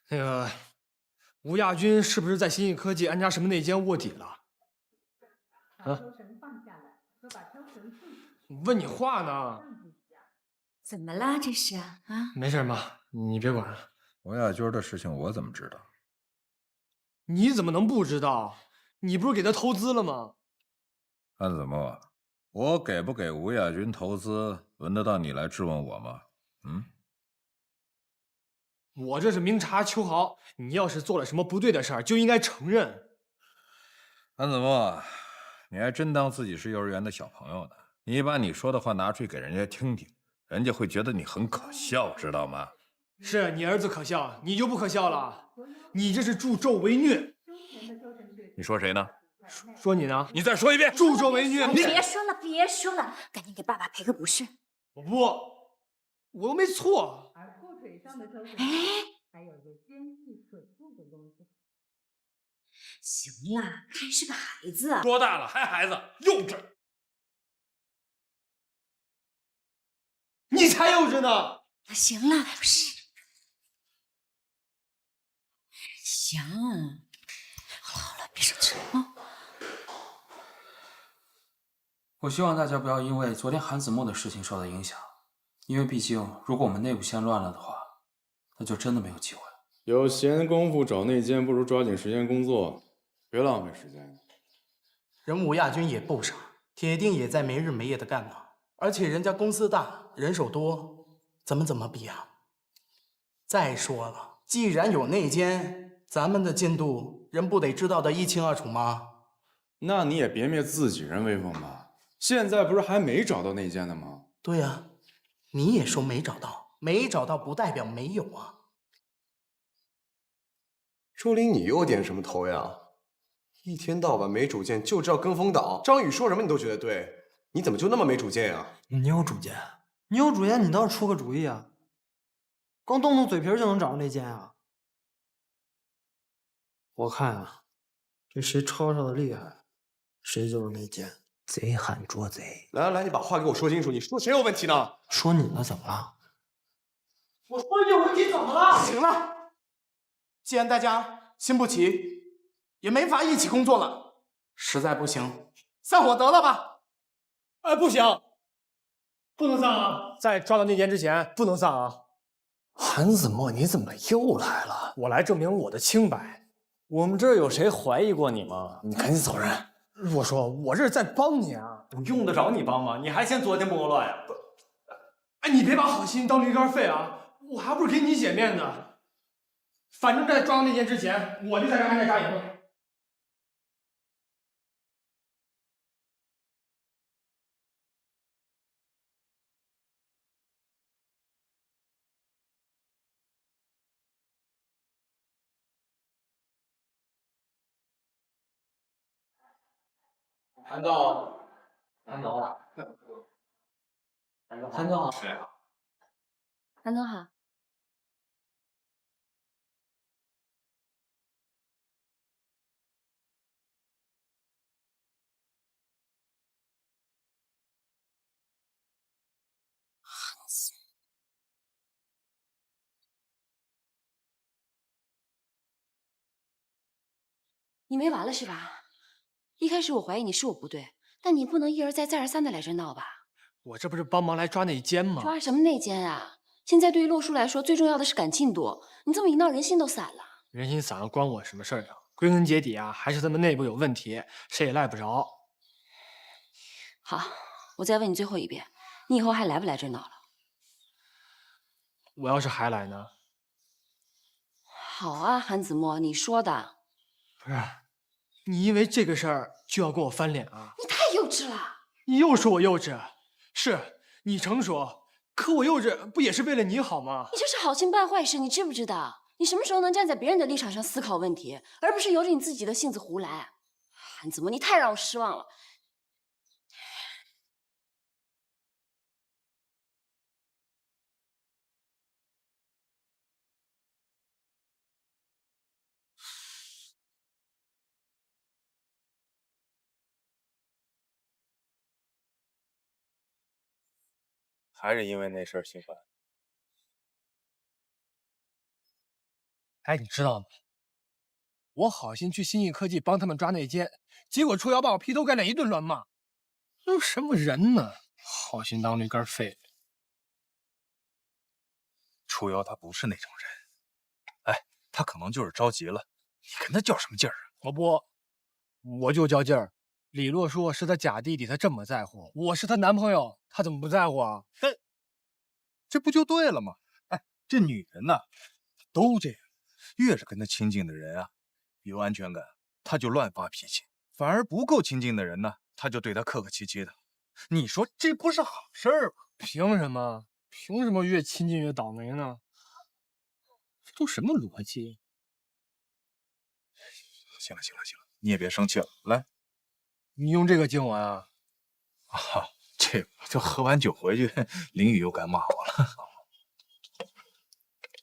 那个吴亚军是不是在新翼科技安插什么内奸卧底了？啊？问你话呢？怎么啦？这是啊？没事妈，你别管了。吴亚军的事情我怎么知道？你怎么能不知道？你不是给他投资了吗？安子墨，我给不给吴亚军投资，轮得到你来质问我吗？我这是明察秋毫，你要是做了什么不对的事儿，就应该承认。安子墨，你还真当自己是幼儿园的小朋友呢？你把你说的话拿出去给人家听听，人家会觉得你很可笑，知道吗？是你儿子可笑，你就不可笑了。你这是助纣为虐。你说谁呢？说你呢？你再说一遍！助纣为虐！别说了，别说了，赶紧给爸爸赔个不是。我不，我又没错。哎，还有个奸细可诉的东西。行了，还是个孩子。多大了还孩子？幼稚！你才幼稚呢！行了，不是。行，好了，别生气了。我希望大家不要因为昨天韩子墨的事情受到影响，因为毕竟如果我们内部先乱了的话，那就真的没有机会了。有闲工夫找内奸，不如抓紧时间工作，别浪费时间。人吴亚军也不傻，铁定也在没日没夜的干呢。而且人家公司大，人手多，怎么比啊？再说了，既然有内奸，咱们的进度人不得知道的一清二楚吗？那你也别灭自己人威风吧。现在不是还没找到那件呢吗？对呀，你也说没找到，没找到不代表没有啊。周林，你又点什么头呀？一天到晚没主见，就知道跟风倒。张宇说什么你都觉得对，你怎么就那么没主见呀？你有主见，你有主见，你倒是出个主意啊！光动动嘴皮就能找着那件啊？我看啊，这谁吵吵的厉害，谁就是那件。贼喊捉贼！来来来，你把话给我说清楚，你说谁有问题呢？说你了，怎么了？我说你有问题怎么了？行了，既然大家心不齐，也没法一起工作了，实在不行，散伙得了吧？哎，不行，不能散啊！在抓到那件之前，不能散啊！韩子墨，你怎么又来了？我来证明我的清白。我们这儿有谁怀疑过你吗？你赶紧走人！我说，我这是在帮你啊！我用得着你帮吗？你还嫌昨天不够乱呀？哎，你别把好心当驴肝肺啊！我还不是给你解面子。反正在抓到那件之前，我就在这安家扎营了。韩总，韩总，韩总好。谁啊？韩总好。你没完了是吧？一开始我怀疑你是我不对，但你不能一而再再而三的来这闹吧？我这不是帮忙来抓内奸吗？抓什么内奸啊？现在对于洛叔来说，最重要的是赶进度。你这么一闹，人心都散了。人心散了关我什么事儿啊？归根结底啊，还是他们内部有问题，谁也赖不着。好，我再问你最后一遍，你以后还来不来这闹了？我要是还来呢？好啊，韩子墨，你说的。不是，你因为这个事儿就要跟我翻脸啊？你太幼稚了！你又说我幼稚，是你成熟，可我幼稚不也是为了你好吗？你这是好心办坏事，你知不知道？你什么时候能站在别人的立场上思考问题，而不是由着你自己的性子胡来？韩子墨，你太让我失望了。还是因为那事儿心烦。哎，你知道吗？我好心去新义科技帮他们抓内奸，结果出瑶把我劈头盖脸一顿乱骂。都什么人呢？好心当驴肝肺。楚瑶他不是那种人，哎，他可能就是着急了。你跟他较什么劲儿啊？我就较劲儿。李洛说是他假弟弟，他这么在乎，我是他男朋友，他怎么不在乎啊？这不就对了吗？哎，这女人呐，都这样，越是跟她亲近的人啊，有安全感，她就乱发脾气；反而不够亲近的人呢，她就对她客客气气的。你说这不是好事儿吗？凭什么？凭什么越亲近越倒霉呢？这都什么逻辑？行了，你也别生气了，来，你用这个敬我啊？啊，这喝完酒回去，林雨又该骂我了。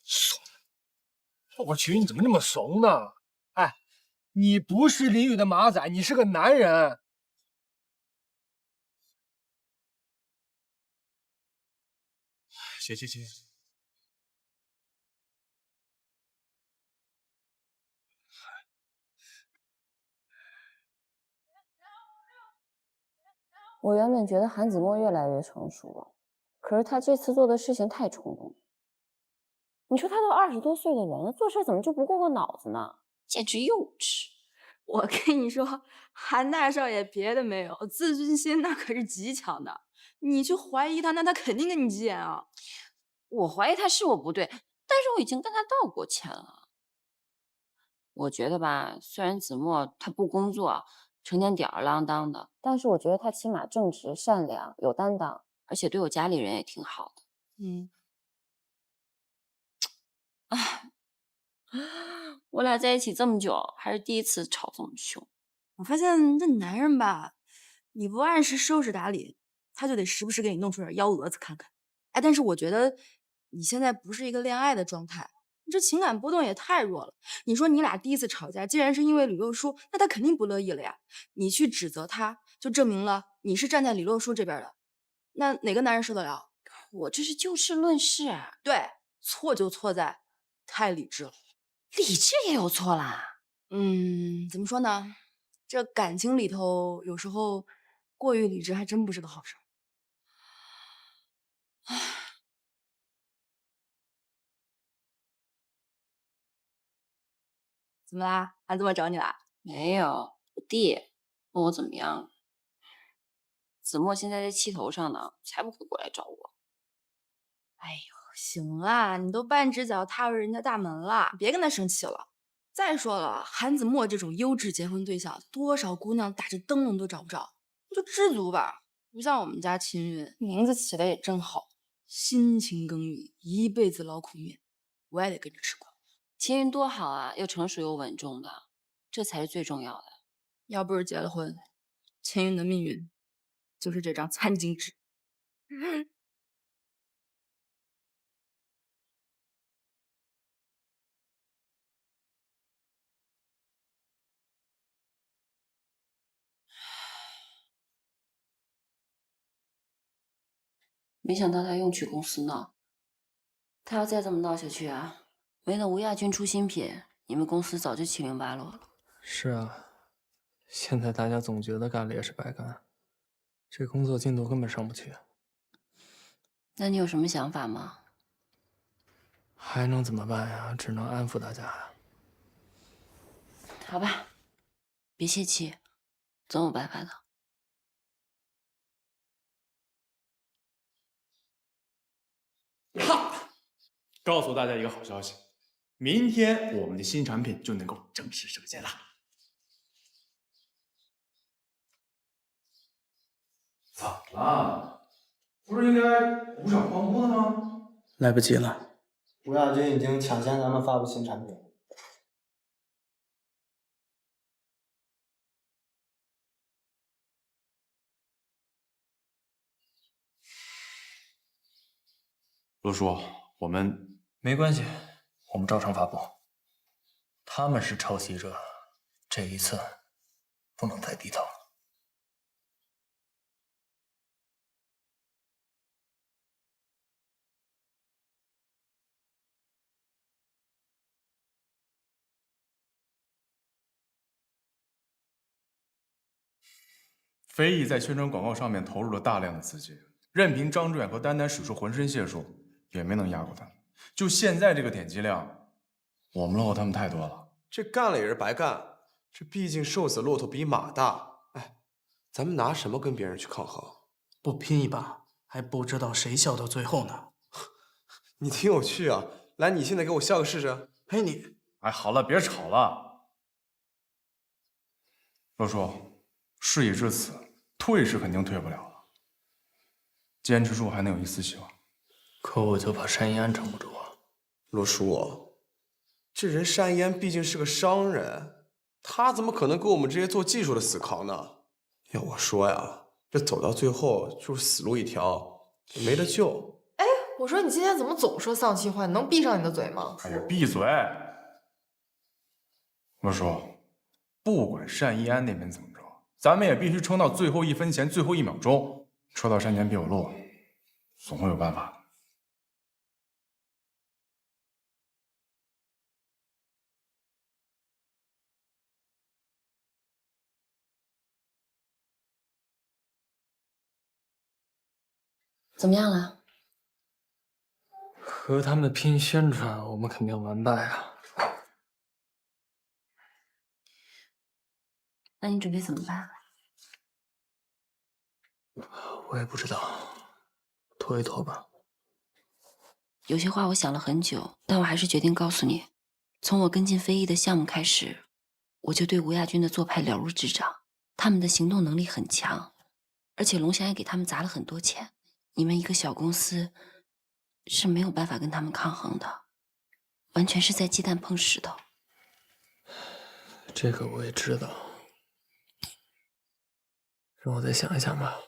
怂！我去，你怎么这么怂呢？哎，你不是林雨的马仔，你是个男人。行，我原本觉得韩子墨越来越成熟了，可是他这次做的事情太冲动。你说他都20多岁的人了，做事怎么就不过个脑子呢？简直幼稚！我跟你说，韩大少爷别的没有，自尊心那可是极强的。你去怀疑他，那他肯定跟你急眼啊。我怀疑他是我不对，但是我已经跟他道过歉了。我觉得吧，虽然子墨他不工作，成天吊儿郎当的，但是我觉得他起码正直、善良、有担当，而且对我家里人也挺好的。我俩在一起这么久，还是第一次吵这么凶。我发现这男人吧，你不按时收拾打理，他就得时不时给你弄出点幺蛾子看看。哎，但是我觉得你现在不是一个恋爱的状态，你这情感波动也太弱了。你说你俩第一次吵架，既然是因为李洛书，那他肯定不乐意了呀。你去指责他，就证明了你是站在李洛书这边的。那哪个男人受得了？我这是就事论事。对，错就错在太理智了。理智也有错啦。怎么说呢？这感情里头有时候过于理智还真不是个好事。怎么啦？韩子墨找你啦？没有，我弟问我怎么样了。子墨现在在气头上呢，才不会过来找我。哎呦，行啦，你都半只脚踏入人家大门了，别跟他生气了。再说了，韩子墨这种优质结婚对象，多少姑娘打着灯笼都找不着，你就知足吧。不像我们家秦云，名字起的也真好，辛勤耕耘，一辈子劳苦面，我也得跟着吃苦。秦云多好啊，又成熟又稳重的，这才是最重要的。要不是结了婚，秦云的命运就是这张餐巾纸。没想到他又去公司闹，他要再这么闹下去啊，没等吴亚军出新品，你们公司早就七零八落了。是啊，现在大家总觉得干了也是白干，这工作进度根本上不去。那你有什么想法吗？还能怎么办呀？只能安抚大家呀。好吧，别泄气，总有办法的。哈！告诉大家一个好消息，明天我们的新产品就能够正式上线了。怎么了？不是应该鼓掌欢呼的吗？来不及了，吴亚军已经抢先咱们发布新产品。罗叔，我们没关系，我们照常发布。他们是抄袭者，这一次不能再低头了。飞翼在宣传广告上面投入了大量的资金，任凭张志远和丹丹使出浑身解数，也没能压过他们。就现在这个点击量，我们落后他们太多了。这干了也是白干，这毕竟瘦死骆驼比马大。哎，咱们拿什么跟别人去抗衡？不拼一把，还不知道谁笑到最后呢。你挺有趣啊！来，你现在给我笑个试试。嘿，你，哎，好了，别吵了。罗叔，事已至此，退是肯定退不了了。坚持住，还能有一丝希望。可我就怕单一安撑不住啊。罗叔，这人单一安毕竟是个商人，他怎么可能跟我们这些做技术的死扛呢？要我说呀，这走到最后就是死路一条，没得救。哎，我说你今天怎么总说丧气话？你能闭上你的嘴吗？哎呀，闭嘴！罗叔，不管单一安那边怎么着，咱们也必须撑到最后1分钱、最后1秒钟。车到山前必有路，总会有办法的。怎么样了？和他们拼宣传，我们肯定完败啊。那你准备怎么办？我也不知道，拖一拖吧。有些话我想了很久，但我还是决定告诉你。从我跟进飞翼的项目开始，我就对吴亚军的做派了如指掌。他们的行动能力很强，而且龙翔也给他们砸了很多钱。你们一个小公司是没有办法跟他们抗衡的，完全是在鸡蛋碰石头。这个我也知道，让我再想一想吧。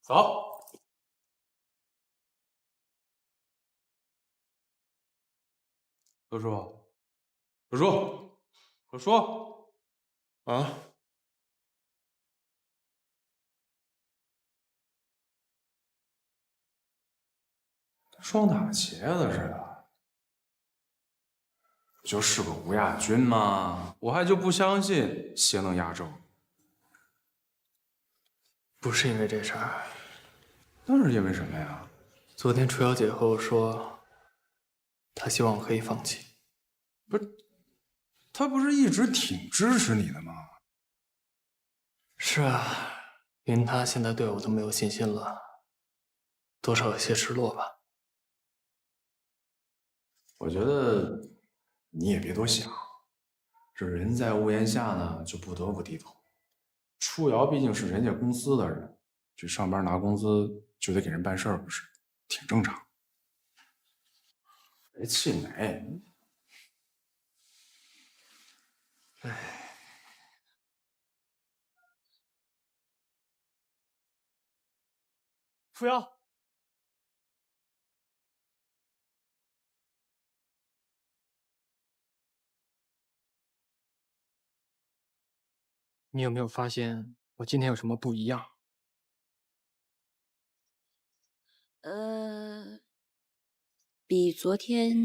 走。何叔，何叔，何叔，啊！双打茄子似的，不就是个吴亚军吗？我还就不相信邪能压正。不是因为这事儿，那是因为什么呀？昨天楚瑶姐和我说，她希望我可以放弃。不是，她不是一直挺支持你的吗？是啊，连她现在对我都没有信心了，多少有些失落吧。我觉得你也别多想，这人在屋檐下呢，就不得不低头。初瑶毕竟是人家公司的人，去上班拿工资就得给人办事儿，不是挺正常？别气馁。哎，扶摇，你有没有发现我今天有什么不一样？比昨天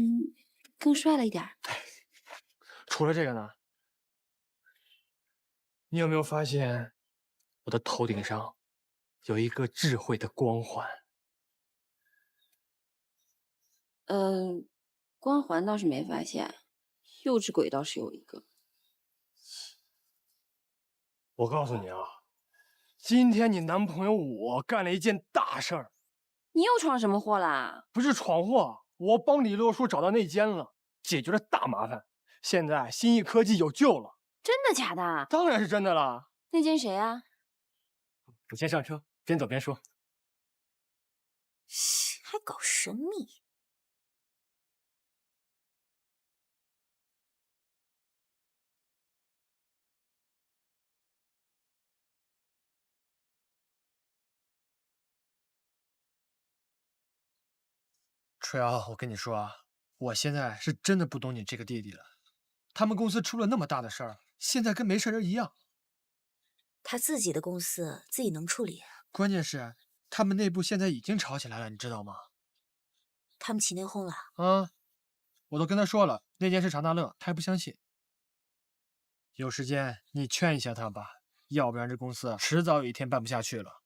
更帅了一点儿。除了这个呢？你有没有发现我的头顶上有一个智慧的光环？光环倒是没发现，幼稚鬼倒是有一个。我告诉你啊，今天你男朋友我干了一件大事儿。你又闯什么祸啦？不是闯祸，我帮李洛书找到内奸了，解决了大麻烦。现在新义科技有救了。真的假的？当然是真的了。内奸谁啊？我先上车，边走边说。还搞神秘。吹瑶，我跟你说啊，我现在是真的不懂你这个弟弟了。他们公司出了那么大的事儿，现在跟没事人一样。他自己的公司自己能处理，关键是他们内部现在已经吵起来了，你知道吗？他们起内讧了。啊，我都跟他说了，那件事常大乐，他还不相信。有时间你劝一下他吧，要不然这公司迟早有一天办不下去了。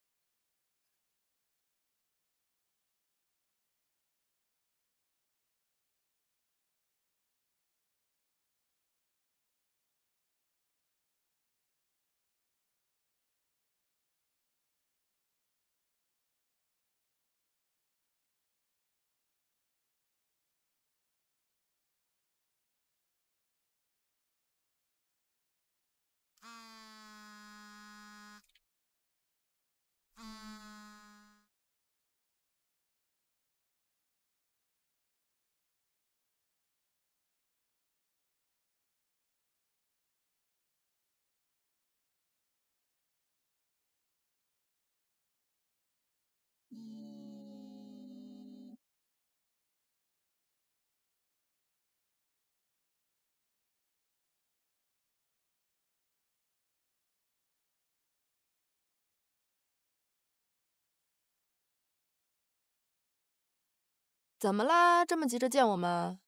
怎么啦？这么急着见我们？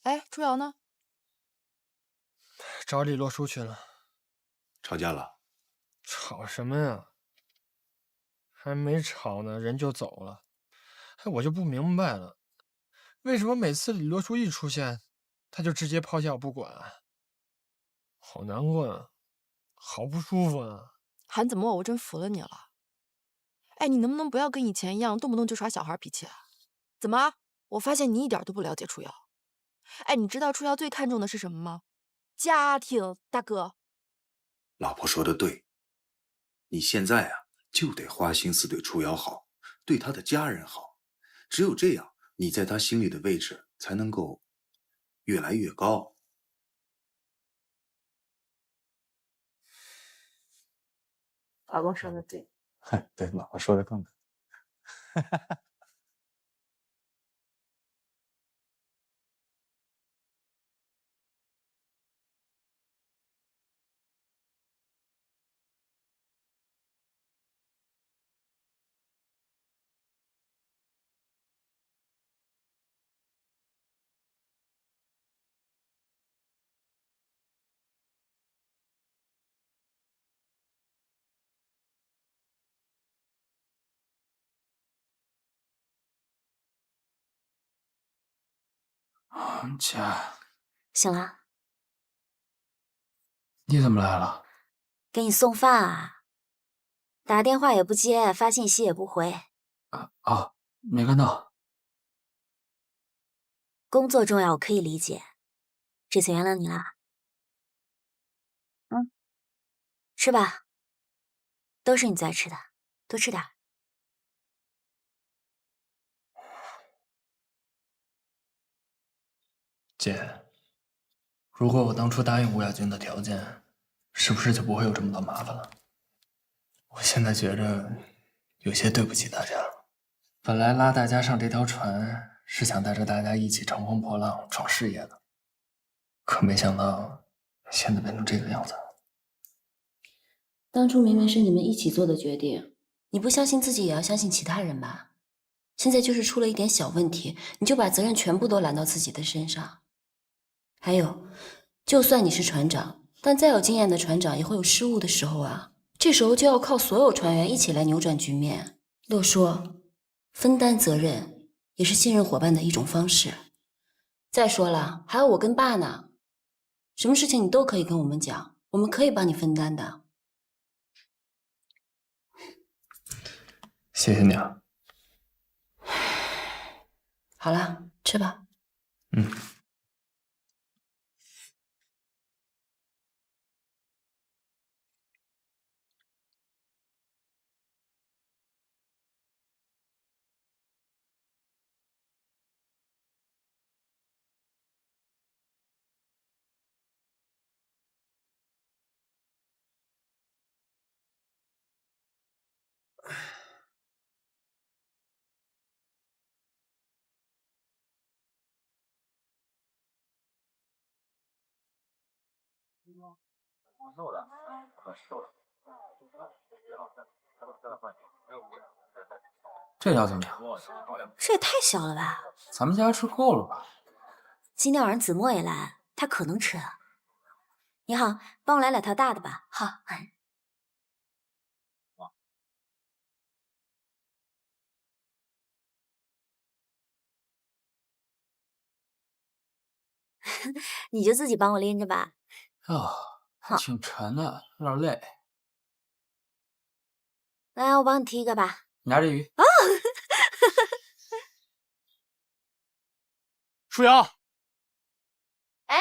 哎，初瑶呢？找李洛书去了。吵架了？吵什么呀？还没吵呢，人就走了。哎，我就不明白了，为什么每次李罗叔一出现，他就直接抛下我不管？好难过啊，好不舒服啊！韩子墨，我真服了你了。哎，你能不能不要跟以前一样，动不动就耍小孩脾气啊？怎么？我发现你一点都不了解初瑶。哎，你知道初瑶最看重的是什么吗？家庭，大哥。老婆说的对，你现在啊就得花心思对初瑶好，对她的家人好，只有这样，你在她心里的位置才能够越来越高。老公说的对。对，老婆说的更对。姐，醒了，你怎么来了？给你送饭啊，打电话也不接，发信息也不回。啊，没看到。工作重要，我可以理解。这次原谅你了。吃吧，都是你最爱吃的，多吃点。姐，如果我当初答应吴亚军的条件，是不是就不会有这么多麻烦了？我现在觉着有些对不起大家了。本来拉大家上这条船是想带着大家一起乘风破浪闯事业的，可没想到现在变成这个样子了。当初明明是你们一起做的决定，你不相信自己也要相信其他人吧？现在就是出了一点小问题，你就把责任全部都揽到自己的身上。还有，就算你是船长，但再有经验的船长也会有失误的时候啊。这时候就要靠所有船员一起来扭转局面。洛叔，分担责任也是信任伙伴的一种方式。再说了，还有我跟爸呢，什么事情你都可以跟我们讲，我们可以帮你分担的。谢谢你啊。好了，吃吧。这条怎么样？这也太小了吧！咱们家吃够了吧？今天晚上子墨也来，他可能吃了。你好，帮我来2条大的吧。好。你就自己帮我拎着吧。哦，挺沉的，有点累。来，我帮你提一个吧。你拿这鱼。哦，舒瑶，哎，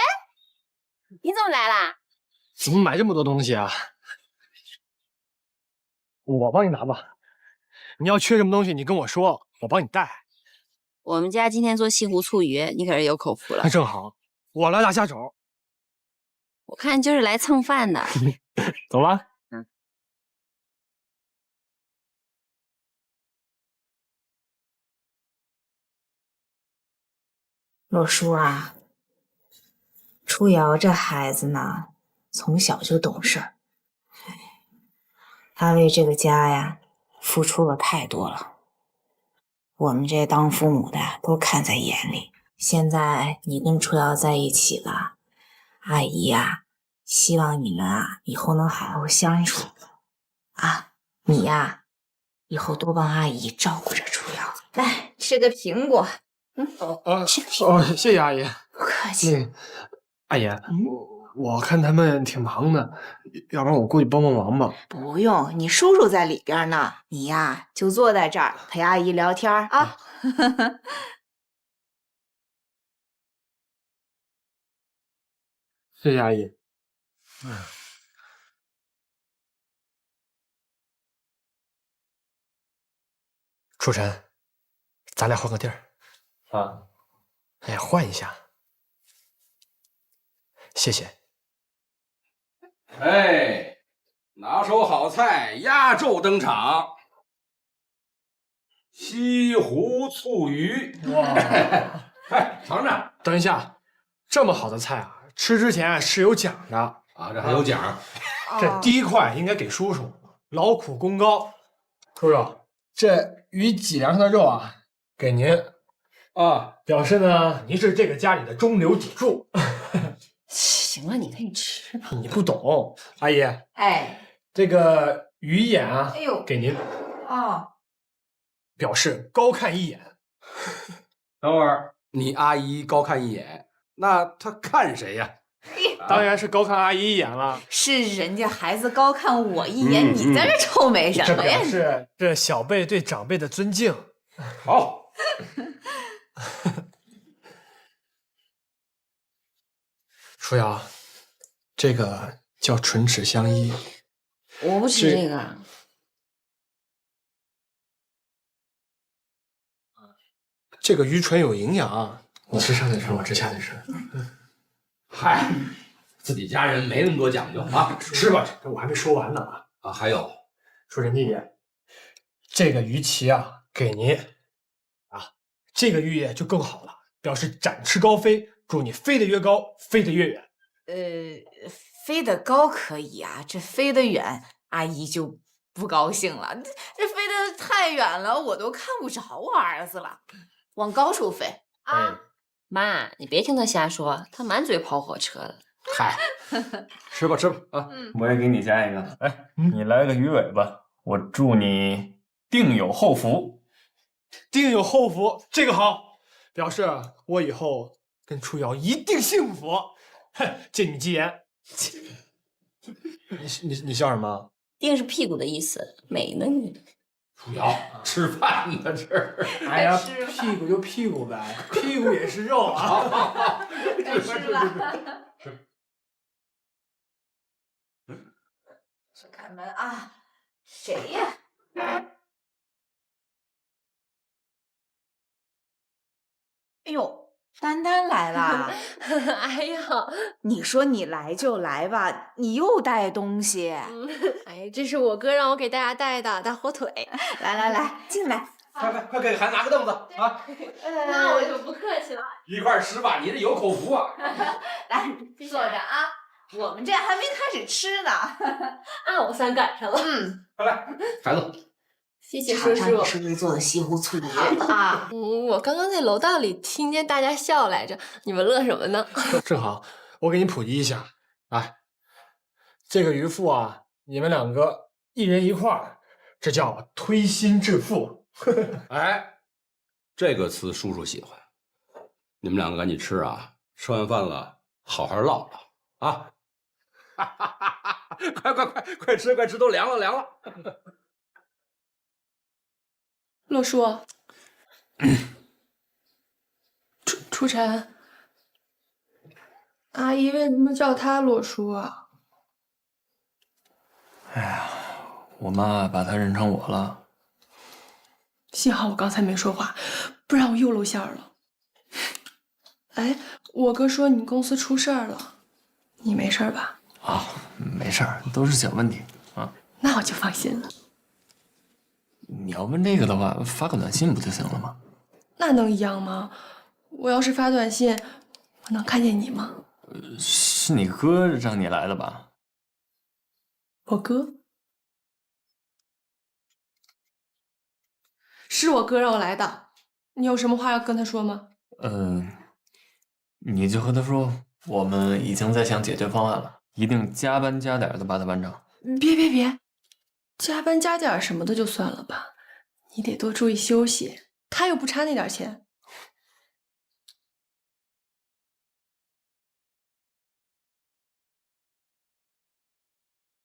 你怎么来啦？怎么买这么多东西啊？我帮你拿吧。你要缺什么东西，你跟我说，我帮你带。我们家今天做西湖醋鱼，你可是有口福了。那正好，我来大虾肘。我看就是来蹭饭的。走吧。洛叔啊，初瑶这孩子呢，从小就懂事儿，他为这个家呀付出了太多了，我们这些当父母的都看在眼里。现在你跟初瑶在一起了，阿姨呀，希望你们啊以后能好好相处。啊，你呀，以后多帮阿姨照顾着初瑶。来，吃个苹果。谢谢阿姨。不客气。阿姨，我看他们挺忙的，要不然我过去帮帮忙吧。不用，你叔叔在里边呢，你呀就坐在这儿陪阿姨聊天啊。谢谢阿姨。楚晨，咱俩换个地儿啊！哎，换一下。谢谢。哎，拿手好菜压轴登场，西湖醋鱼。哇！快尝尝。等一下，这么好的菜啊，吃之前是有奖的啊，这还有奖。这第一块应该给叔叔，劳苦功高。叔叔，这鱼脊梁上的肉啊，给您啊，表示呢您是这个家里的中流砥柱。行了，你可以吃吧。你不懂，阿姨。哎，这个鱼眼啊，哎呦，给您哦，表示高看一眼。等会儿，你阿姨高看一眼，那她看谁呀？当然是高看阿姨一眼了。是人家孩子高看我一眼，你在这臭美什么呀？这表示这小辈对长辈的尊敬。好。舒瑶，这个叫唇齿相依。我不吃这个。这个鱼唇有营养，你吃上嘴唇，我吃下嘴唇。嗨，自己家人没那么多讲究啊，吃吧。这我还没说完呢啊，还有，说人弟弟，这个鱼鳍啊，给您啊，这个玉叶就更好了，表示展翅高飞，祝你飞得越高，飞得越远。飞得高可以啊，这飞得远，阿姨就不高兴了。这飞得太远了，我都看不着我儿子了。往高处飞啊！妈，你别听他瞎说，他满嘴跑火车的。嗨，吃吧吃吧啊！我也给你加一个。哎，你来个鱼尾巴，我祝你定有后福。定有后福，这个好，表示我以后跟初瑶一定幸福。哼，借你吉言。你笑什么？定是屁股的意思，美呢你。初瑶，吃饭呢这。哎呀，屁股就屁股呗，屁股也是肉啊。该吃了。去开门啊！谁呀？哎呦，丹丹来了！哎呀，你说你来就来吧，你又带东西。哎，这是我哥让我给大家带的大火腿。来，进来。快给孩子拿个凳子啊！那我就不客气了。一块吃吧，你这有口福啊！来，坐着啊。我们这还没开始吃呢。啊，我算赶上了。快来，孩子。谢谢叔叔。吃没做的西湖醋鱼啊。我刚刚在楼道里听见大家笑来着，你们乐什么呢？正好，我给你普及一下。来，这个渔夫啊，你们两个一人一块，这叫推心置腹。哎，这个词叔叔喜欢。你们两个赶紧吃啊！吃完饭了，好好唠唠啊！快吃，都凉了。洛叔，初晨，阿姨为什么叫他洛叔啊？哎呀，我妈把他认成我了。幸好我刚才没说话，不然我又露馅了。哎，我哥说你公司出事儿了，你没事吧？啊，没事儿，都是小问题啊。那我就放心了。你要问这个的话，发个短信不就行了吗？那能一样吗？我要是发短信，我能看见你吗？是你哥让你来的吧？我哥？是我哥让我来的。你有什么话要跟他说吗？你就和他说，我们已经在想解决方案了，一定加班加点的把它完成。别，加班加点什么的就算了吧，你得多注意休息。他又不差那点钱。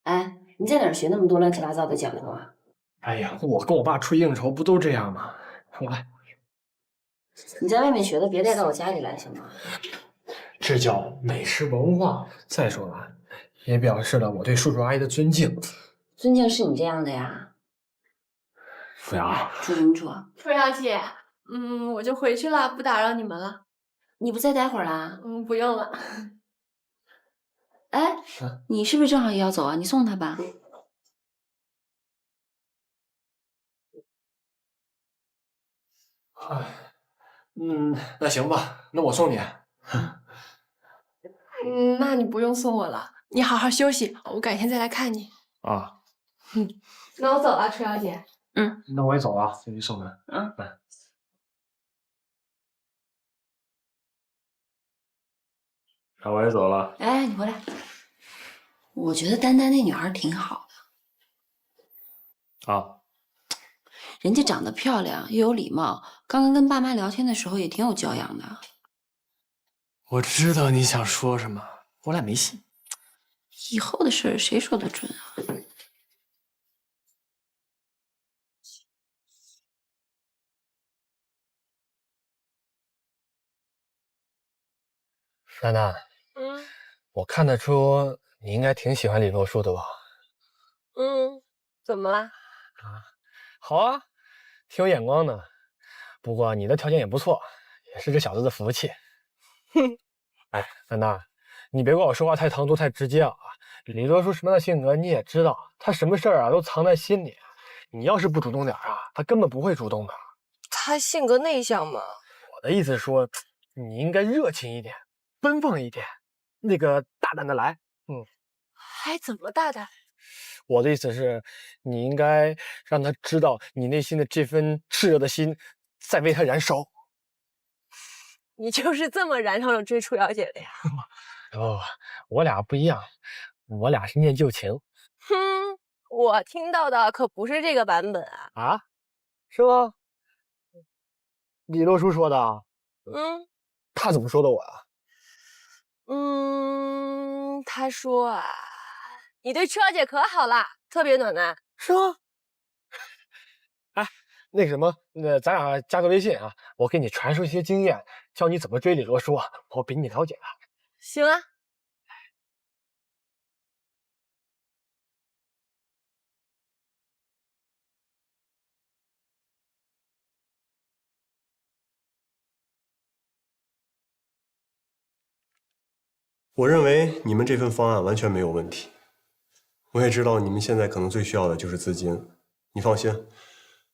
哎，你在哪儿学那么多乱七八糟的讲究啊？哎呀，我跟我爸出去应酬不都这样吗？我来，你在外面学的，别带到我家里来行吗？这叫美食文化。再说了，也表示了我对叔叔阿姨的尊敬。尊敬是你这样的呀？楚瑶，住什么住？楚瑶姐，我就回去了，不打扰你们了。你不再待会儿啦？不用了。哎，你是不是正好也要走啊？你送他吧。哎，那行吧，那我送你。那你不用送我了，你好好休息，我改天再来看你。啊，那我走了，楚瑶姐。那我也走了，先去送门。那我也走了。哎，你回来。我觉得丹丹那女孩挺好的。啊。人家长得漂亮又有礼貌，刚刚跟爸妈聊天的时候也挺有教养的。我知道你想说什么，我俩没戏。以后的事谁说得准啊？楠楠，我看得出你应该挺喜欢李洛书的吧？怎么啦？好啊，挺有眼光的。不过你的条件也不错，也是这小子的福气。哼，哎，楠楠，你别怪我说话太唐突、太直接啊！李洛书什么样的性格你也知道，他什么事儿啊都藏在心里。你要是不主动点啊，他根本不会主动的。他性格内向嘛。我的意思是说，你应该热情一点，奔放一点，那个大胆的来。还怎么大胆？我的意思是，你应该让他知道你内心的这份炽热的心在为他燃烧。你就是这么燃烧着追楚瑶姐的呀？哦，我俩不一样，我俩是念旧情。哼，我听到的可不是这个版本啊！啊？是吗？李洛书说的。他怎么说的我啊？他说啊，你对楚瑶姐可好了，特别暖男，是吗？哎，那个什么，咱俩加个微信啊，我给你传授一些经验，教你怎么追李洛书啊，我比你了解他。行啊。我认为你们这份方案完全没有问题。我也知道你们现在可能最需要的就是资金，你放心，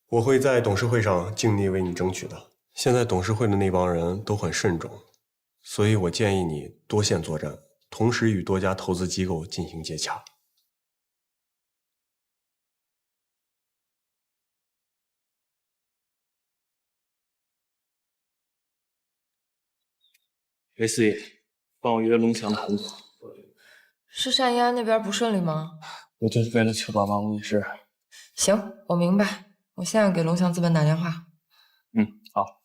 我会在董事会上尽力为你争取的。现在董事会的那帮人都很慎重，所以我建议你多线作战，同时与多家投资机构进行接洽。喂，四爷，帮我约龙翔的红火。是单一安那边不顺利吗？我就是为了确保万无一失。行，我明白。我现在给龙翔资本打电话。好。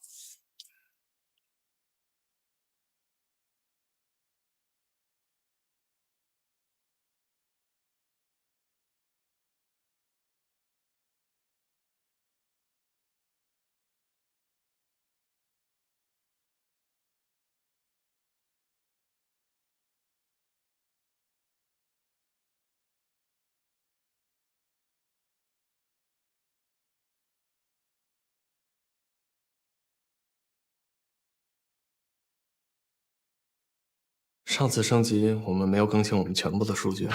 上次升级我们没有更新我们全部的数据，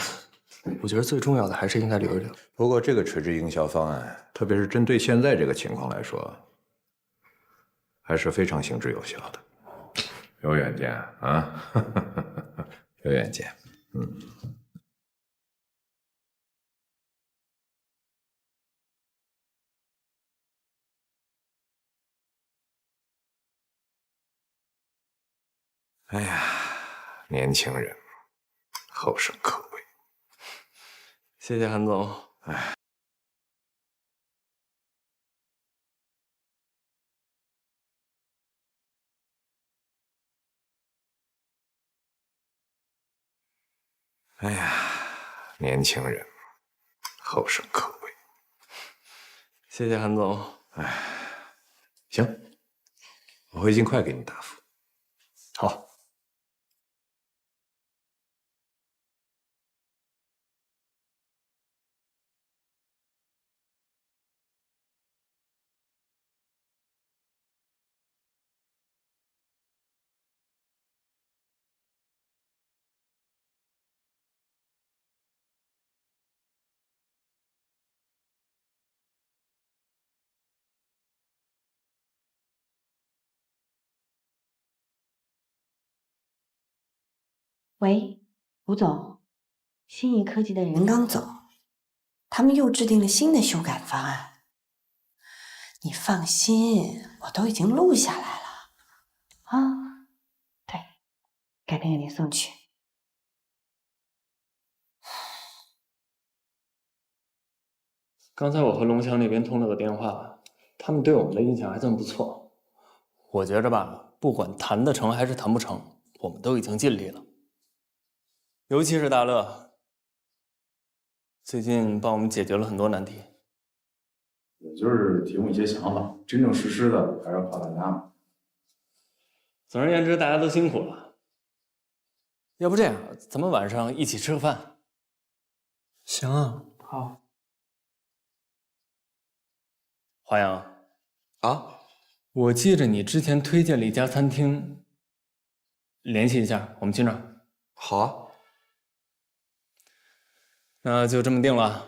我觉得最重要的还是应该留一留。不过这个垂直营销方案，特别是针对现在这个情况来说，还是非常行之有效的。有远见啊，有远见。哎呀，年轻人后生可畏。谢谢韩总。哎，哎呀，年轻人后生可畏。谢谢韩总。哎，行，我会尽快给你答复。好。喂，吴总，新义科技的人刚走，他们又制定了新的修改方案。你放心，我都已经录下来了。啊，对，改天给您送去。刚才我和龙翔那边通了个电话，他们对我们的印象还算不错。我觉着吧，不管谈得成还是谈不成，我们都已经尽力了。尤其是大乐，最近帮我们解决了很多难题。也就是提供一些想法，真正实施的还是要靠大家嘛。总而言之，大家都辛苦了。要不这样，咱们晚上一起吃个饭？行啊，好。华阳啊，我记着你之前推荐了一家餐厅，联系一下，我们去那儿。好啊。那就这么定了。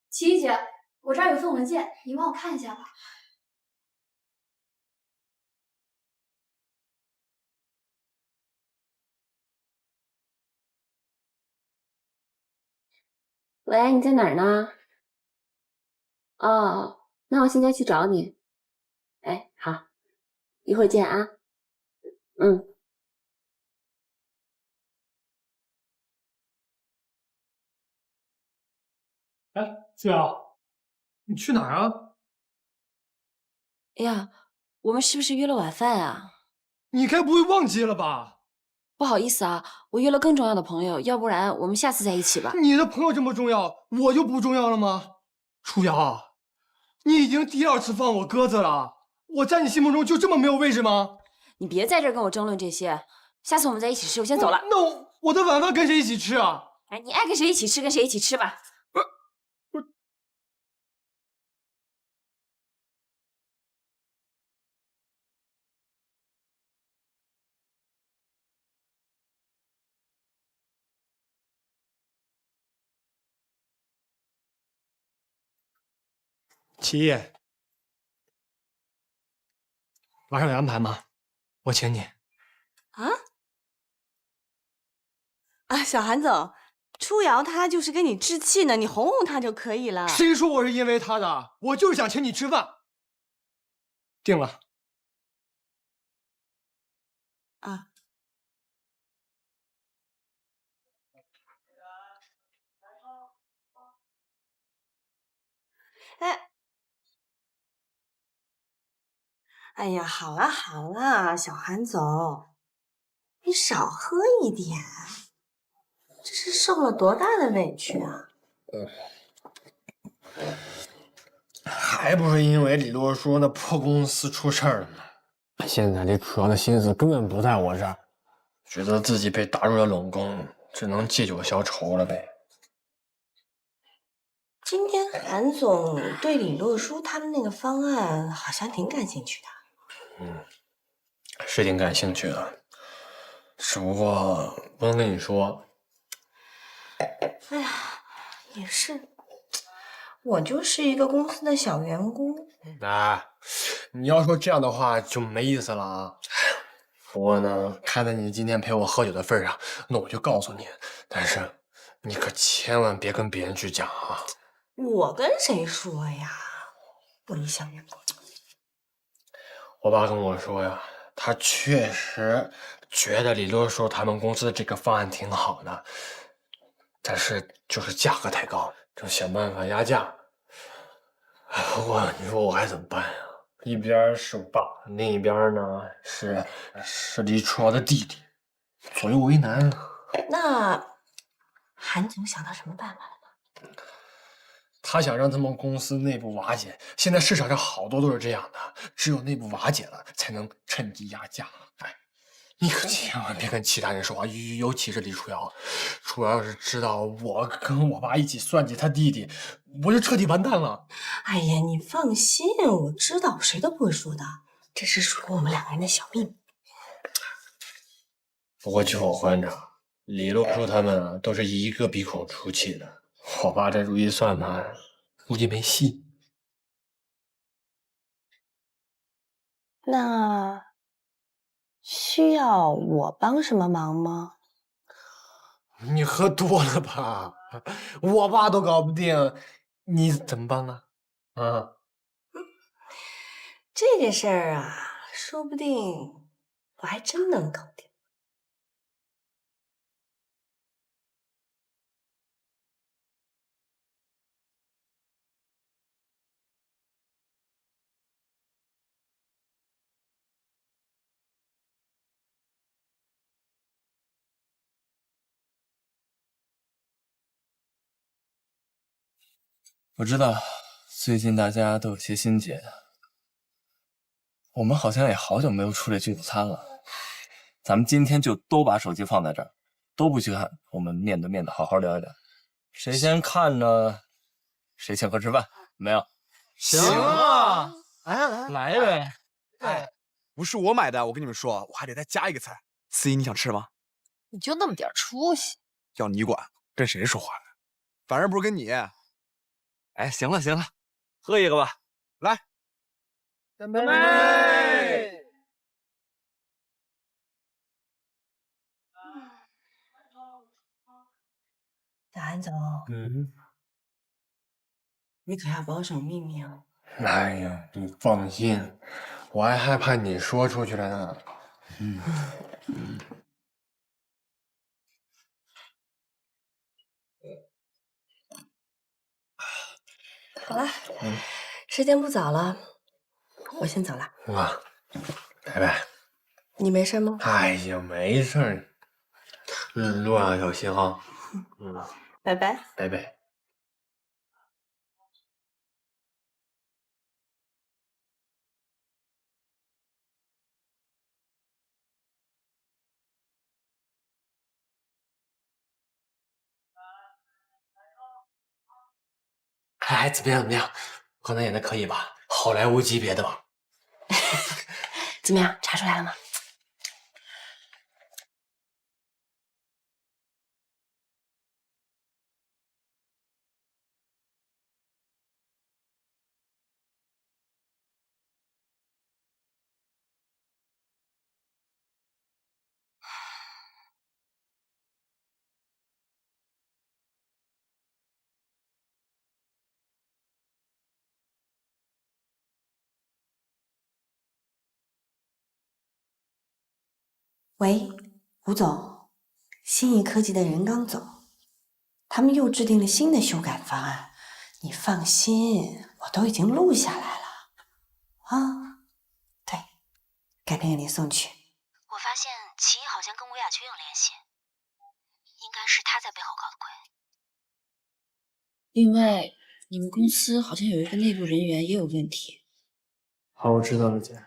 琪琪姐，我这儿有份文件，你帮我看一下吧。喂，你在哪儿呢？哦，那我现在去找你。哎，好，一会儿见啊。嗯。哎，志瑶，你去哪儿啊？哎呀，我们是不是约了晚饭啊？你该不会忘记了吧？不好意思啊，我约了更重要的朋友，要不然我们下次在一起吧。你的朋友这么重要，我就不重要了吗？楚瑶，你已经第2次放我鸽子了，我在你心目中就这么没有位置吗？你别在这儿跟我争论这些，下次我们再一起吃，我先走了。那我的晚饭跟谁一起吃啊？哎，你爱跟谁一起吃跟谁一起吃吧。齐毅，晚上有安排吗？我请你。小韩总，初瑶他就是跟你置气呢，你哄哄他就可以了。谁说我是因为他的？我就是想请你吃饭。定了。啊。哎呀，好了好了，小韩总，你少喝一点，这是受了多大的委屈啊！还不是因为李洛书那破公司出事儿了吗？现在这楚瑶的心思根本不在我这儿，觉得自己被打入了冷宫，只能借酒消愁了呗。今天韩总对李洛书他们那个方案好像挺感兴趣的。是挺感兴趣的，只不过不能跟你说。哎呀，也是，我就是一个公司的小员工。哎，你要说这样的话就没意思了啊。不过呢，看在你今天陪我喝酒的份上，那我就告诉你，但是你可千万别跟别人去讲啊。我跟谁说呀？我一向员工。我爸跟我说呀，他确实觉得李洛说他们公司的这个方案挺好的，但是就是价格太高，正想办法压价。哎，你说我该怎么办呀？一边是我爸，另一边呢是李楚瑶的弟弟，左右为难。那韩总想到什么办法了？他想让他们公司内部瓦解，现在市场上好多都是这样的，只有内部瓦解了，才能趁机压价。哎，你可千万别跟其他人说话，尤其是李楚瑶。楚瑶要是知道我跟我爸一起算计他弟弟，我就彻底完蛋了。哎呀，你放心，我知道，谁都不会说的，这是属于我们两个人的小秘密。不过据我观察，李洛说他们啊都是一个鼻孔出气的，我爸这如意算盘估计没戏。那需要我帮什么忙吗？你喝多了吧？我爸都搞不定，你怎么办啊？啊？这个事儿啊，说不定我还真能搞定。我知道最近大家都有些心结，我们好像也好久没有出来聚餐了。咱们今天就都把手机放在这儿，都不去看，我们面对面的好好聊一聊。谁先看呢？谁请客吃饭？没有？行啊，来呗。哎，不是我买的，我跟你们说，我还得再加一个菜。司仪，你想吃吗？你就那么点出息？要你管，跟谁说话呢？反正不是跟你。哎，行了行了，喝一个吧，来，干杯！小韩总，嗯，你可要保守秘密哦。哎呀，你放心，我还害怕你说出去了呢。好了，时间不早了，我先走了。啊，拜拜。你没事吗？哎呀，没事儿。路上小心啊。拜拜。拜拜。哎，怎么样？怎么样？刚才演的可以吧？好莱坞级别的吧？怎么样？查出来了吗？喂，吴总，新意科技的人刚走，他们又制定了新的修改方案。你放心，我都已经录下来了。啊，对，改天给你送去。我发现齐毅好像跟吴雅群有联系，应该是他在背后搞的鬼。另外，你们公司好像有一个内部人员也有问题。好，我知道了，姐。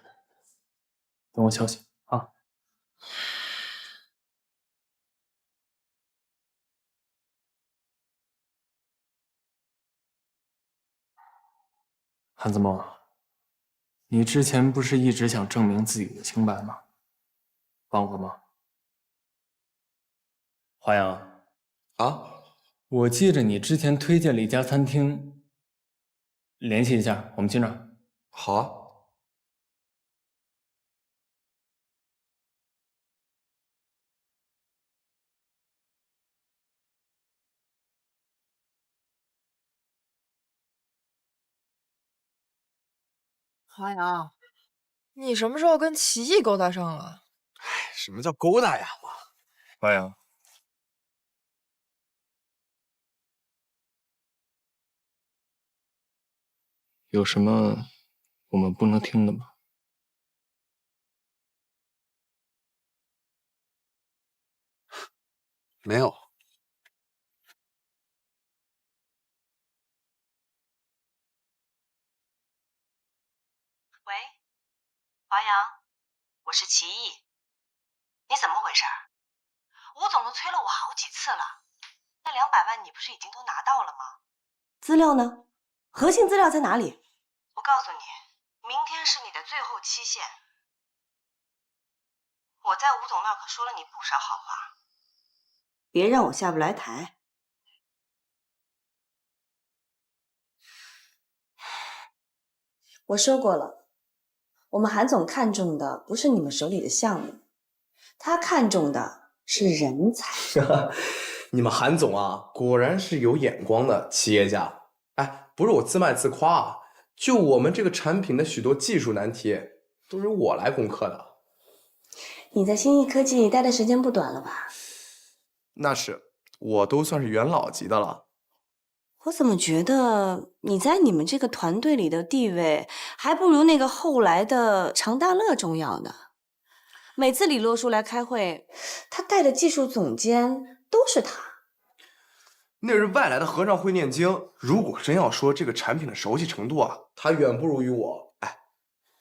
等我消息啊。韩子墨，你之前不是一直想证明自己的清白吗？帮我个忙。华阳啊，我记着你之前推荐了一家餐厅，联系一下，我们去那儿。好啊。华阳，你什么时候跟奇艺勾搭上了？哎，什么叫勾搭呀？华阳，有什么我们不能听的吗？没有。喂，华阳，我是齐艺，你怎么回事？吴总都催了我好几次了，那200万你不是已经都拿到了吗？资料呢？核心资料在哪里？我告诉你，明天是你的最后期限。我在吴总那儿可说了你不少好话，别让我下不来台。我说过了，我们韩总看重的不是你们手里的项目，他看重的是人才。你们韩总啊，果然是有眼光的企业家。哎，不是我自卖自夸啊，就我们这个产品的许多技术难题，都是我来攻克的。你在新艺科技待的时间不短了吧？那是，我都算是元老级的了。我怎么觉得你在你们这个团队里的地位，还不如那个后来的常大乐重要呢？每次李洛书来开会，他带的技术总监都是他。那是外来的和尚会念经。如果真要说这个产品的熟悉程度啊，他远不如于我。哎，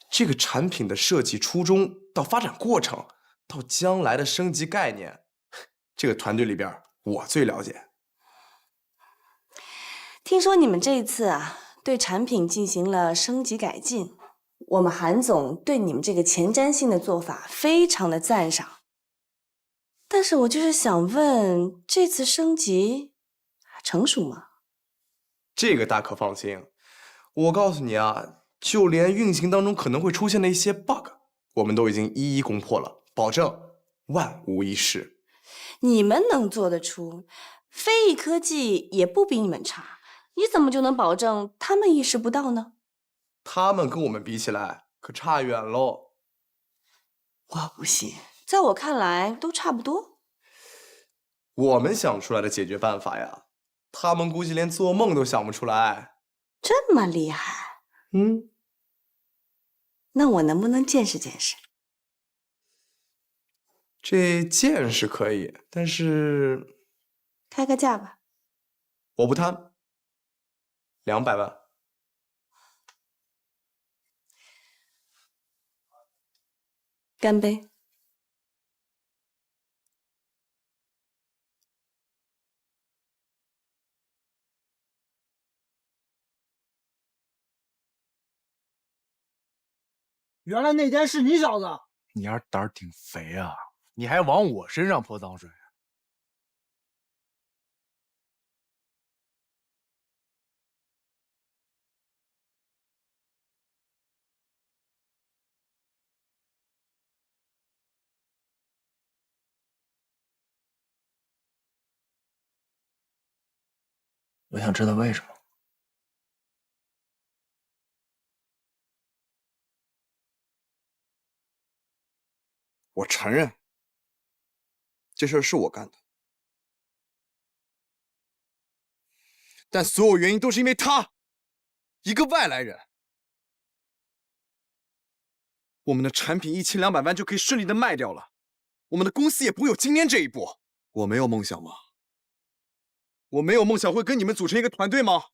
这个产品的设计初衷到发展过程，到将来的升级概念，这个团队里边我最了解。听说你们这一次啊，对产品进行了升级改进，我们韩总对你们这个前瞻性的做法非常的赞赏。但是我就是想问，这次升级成熟吗？这个大可放心，我告诉你啊，就连运行当中可能会出现的一些 bug， 我们都已经一一攻破了，保证万无一失。你们能做得出，飞翼科技也不比你们差，你怎么就能保证他们意识不到呢？他们跟我们比起来可差远喽。我不信，在我看来都差不多。我们想出来的解决办法呀，他们估计连做梦都想不出来。这么厉害？嗯，那我能不能见识见识？这见识可以，但是开个价吧。我不贪，200万。干杯！原来那天是你小子！你丫胆儿挺肥啊，你还往我身上泼脏水。我想知道为什么。我承认，这事儿是我干的，但所有原因都是因为他，一个外来人。我们的产品1200万就可以顺利的卖掉了，我们的公司也不会有今天这一步。我没有梦想吗？我没有梦想会跟你们组成一个团队吗？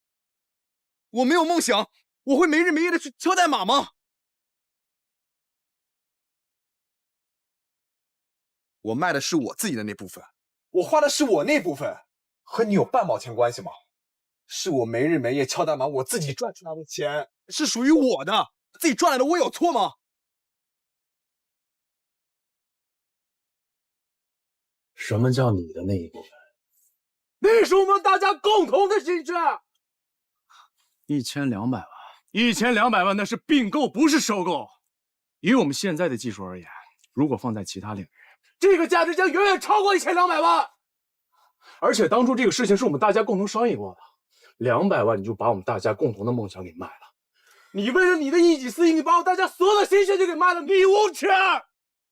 我没有梦想，我会没日没夜的去敲代码吗？我卖的是我自己的那部分，我花的是我那部分，和你有半毛钱关系吗？是我没日没夜敲代码，我自己赚出来的钱，是属于我的，自己赚来的，我有错吗？什么叫你的那一部分？那是我们大家共同的兴趣。1200万，1200万那是并购，不是收购。以我们现在的技术而言，如果放在其他领域，这个价值将远远超过1200万。而且当初这个事情是我们大家共同商议过的，200万你就把我们大家共同的梦想给卖了。你为了你的一己私利，你把我妈的，你无耻！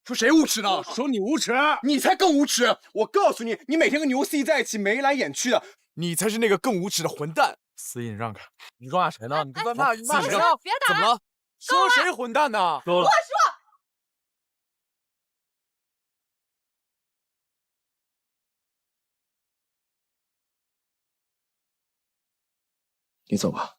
说谁无耻呢？说你无耻！你才更无耻！我告诉你，你每天跟牛思怡在一起眉来眼去的，你才是那个更无耻的混蛋。思怡，你让开！你骂谁呢？你在骂你骂谁？别打了！怎么了？说谁混蛋呢？说了。你走吧。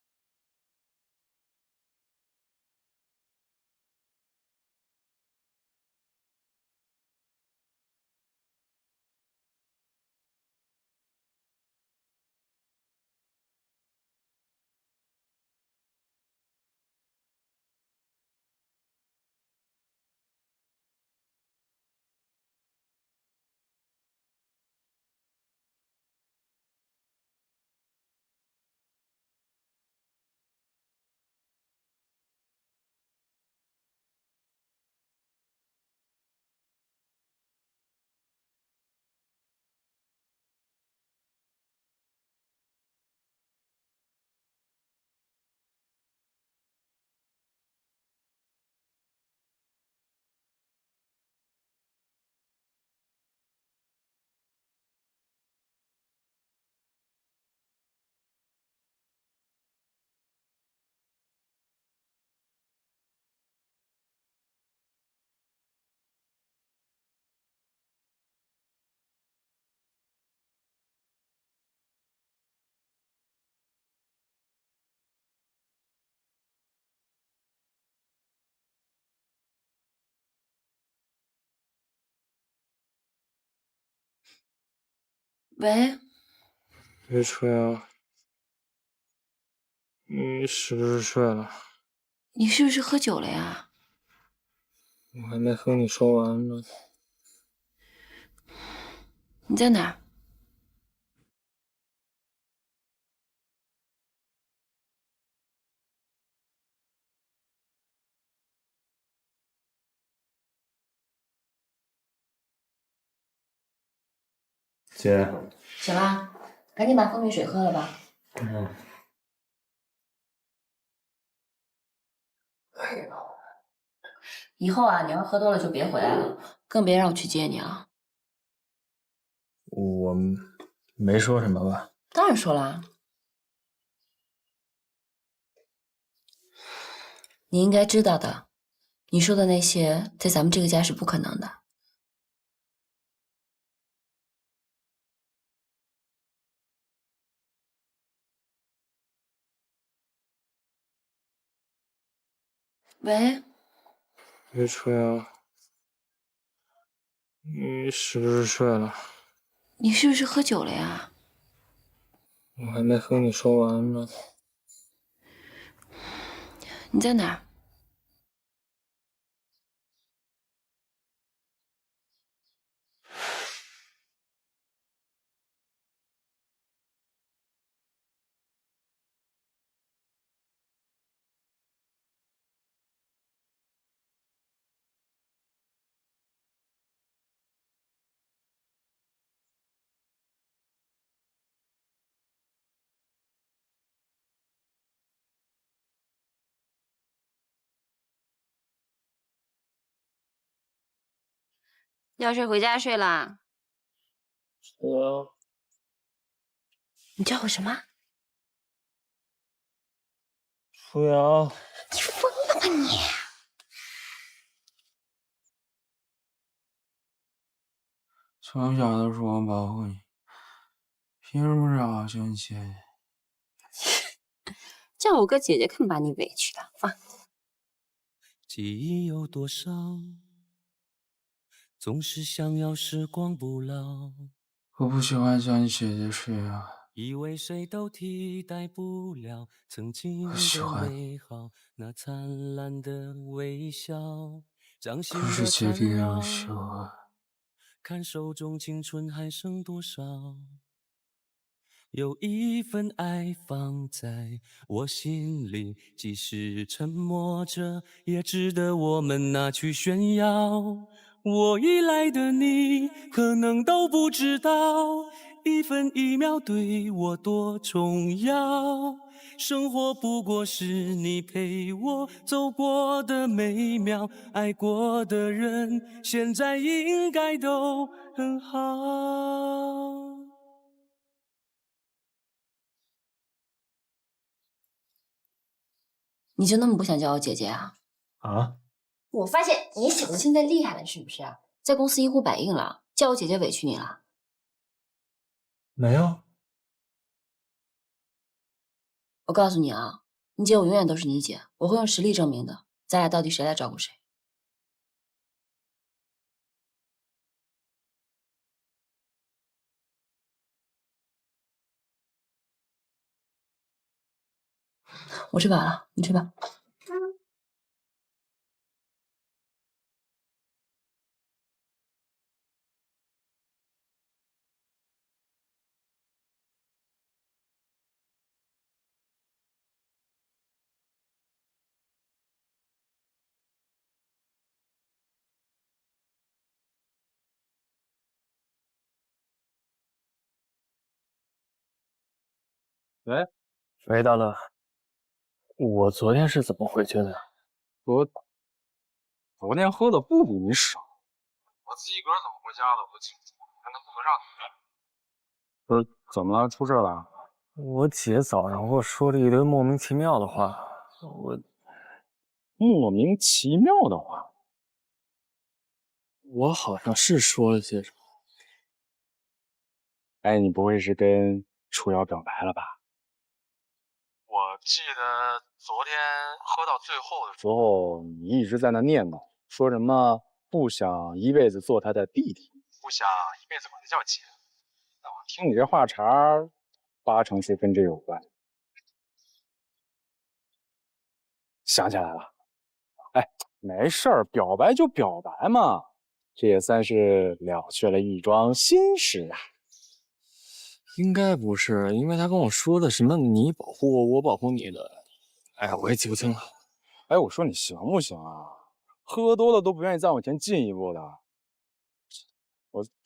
喂，别吹啊！你是不是睡了？你是不是喝酒了呀？我还没和你说完呢。你在哪儿？姐。醒啦，赶紧把蜂蜜水喝了吧。以后啊，你要喝多了就别回来了，更别让我去接你了。我没说什么吧？当然说了，你应该知道的，你说的那些在咱们这个家是不可能的。喂，别吹啊！你是不是睡了？你是不是喝酒了呀？我还没和你说完呢。你在哪儿？要睡回家睡啦。你叫我什么？舒瑶。你疯了吧你！从小都是我保护你，凭什么让我生气？叫我个姐姐，更把你委屈了。放。记忆有多少？总是想要时光不老。我不喜欢叫你姐姐睡啊。以为谁都替代不了曾经的美好，那灿烂的微笑，掌心的缠绕。看手中青春还剩多少？有一份爱放在我心里，即使沉默着，也值得我们拿去炫耀。我依赖的你，可能都不知道，一分一秒对我多重要。生活不过是你陪我走过的每一秒，爱过的人现在应该都很好。你就那么不想叫我姐姐啊？啊？我发现你小子现在厉害了，是不是？在公司一呼百应了，叫我姐姐委屈你了？没有。我告诉你啊，你姐我永远都是你姐，我会用实力证明的。咱俩到底谁来照顾谁？我吃饱了，你吃吧。喂，喂，大乐，我昨天是怎么回去的？昨天喝的不比你少。我自己一个人怎么回家的我不清楚，还能不合上你？不是，怎么了？出事了？我姐早上给我说了一堆莫名其妙的话，莫名其妙的话，我好像是说了些什么。哎，你不会是跟楚瑶表白了吧？我记得昨天喝到最后的时候，你一直在那念叨，说什么不想一辈子做他的弟弟，不想一辈子管他叫姐。那我听你这话茬儿，80%是跟这有关。想起来了，哎，没事儿，表白就表白嘛，这也算是了却了一桩心事啊。应该不是，因为他跟我说的什么你保护我，我保护你的，哎呀，我也记不清了。哎，我说你行不行啊？喝多了都不愿意再往前进一步的。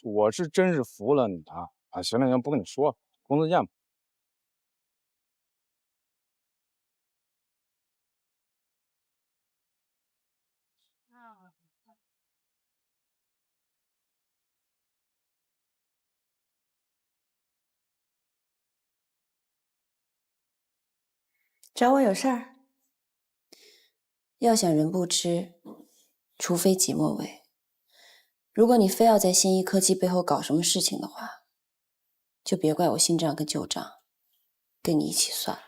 我是真是服了你啊！啊，行了行，不跟你说了，公司见吧。找我有事儿？要想人不知，除非己莫为。如果你非要在新一科技背后搞什么事情的话，就别怪我新账跟旧账，跟你一起算了。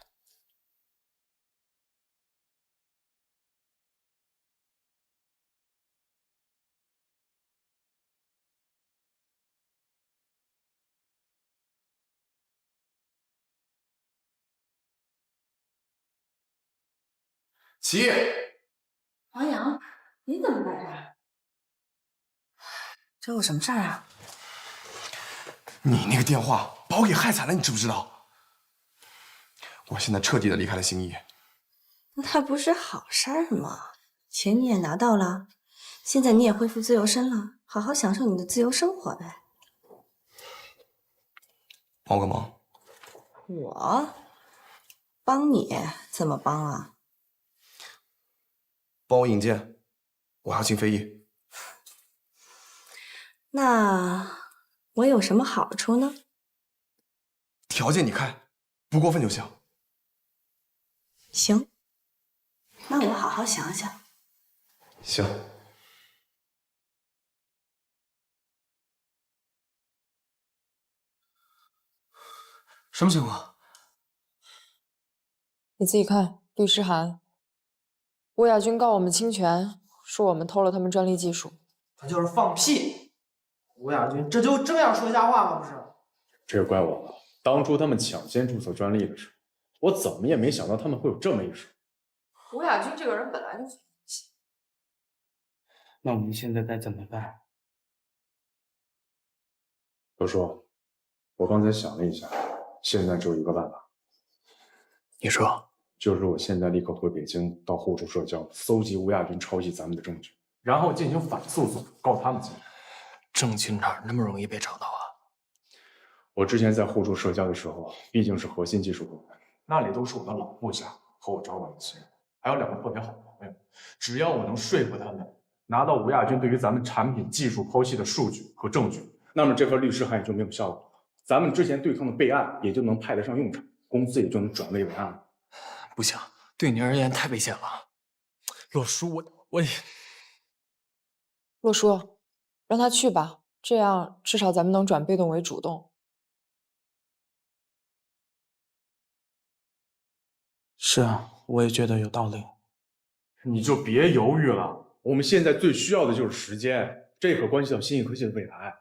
齐，王阳，你怎么在这儿？找我什么事儿啊？你那个电话把我给害惨了，你知不知道？我现在彻底的离开了新艺。那不是好事儿吗？钱你也拿到了，现在你也恢复自由身了，好好享受你的自由生活呗。帮我个忙。我帮你怎么帮啊？帮我引荐，我要进飞翼。那我有什么好处呢？条件你开，不过分就行。行，那我好好想想。行。什么情况？你自己看，律师函，吴亚军告我们侵权，说我们偷了他们专利技术。他就是放屁！吴亚军这就正样说瞎话吗？不是？这也怪我了。当初他们抢先注册专利的时候，我怎么也没想到他们会有这么一手。吴亚军这个人本来就很气。那我们现在该怎么办？何叔，我刚才想了一下，现在只有一个办法。你说？就是我现在立刻回北京，到互助社交搜集吴亚军抄袭咱们的证据，然后进行反诉讼，告他们侵权。证据哪儿那么容易被找到啊？我之前在互助社交的时候，毕竟是核心技术部门，那里都是我的老部下和我交往的亲人，还有2个特别好的朋友。只要我能说服他们拿到吴亚军对于咱们产品技术剖析的数据和证据，那么这份律师函也就没有效果了，咱们之前对抗的备案也就能派得上用场，公司也就能转危为安了。不行，对你而言太危险了。洛叔，我洛叔，让他去吧，这样至少咱们能转被动为主动。是啊，我也觉得有道理。你就别犹豫了，我们现在最需要的就是时间，这可关系到新义科技的未来。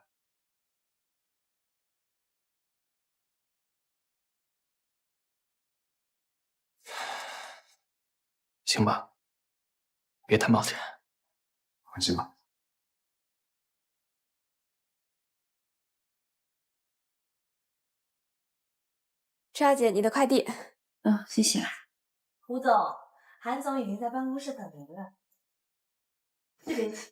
行吧，别太冒险，放心吧。车小姐，你的快递。谢谢。胡总，韩总已经在办公室等您了。这边请。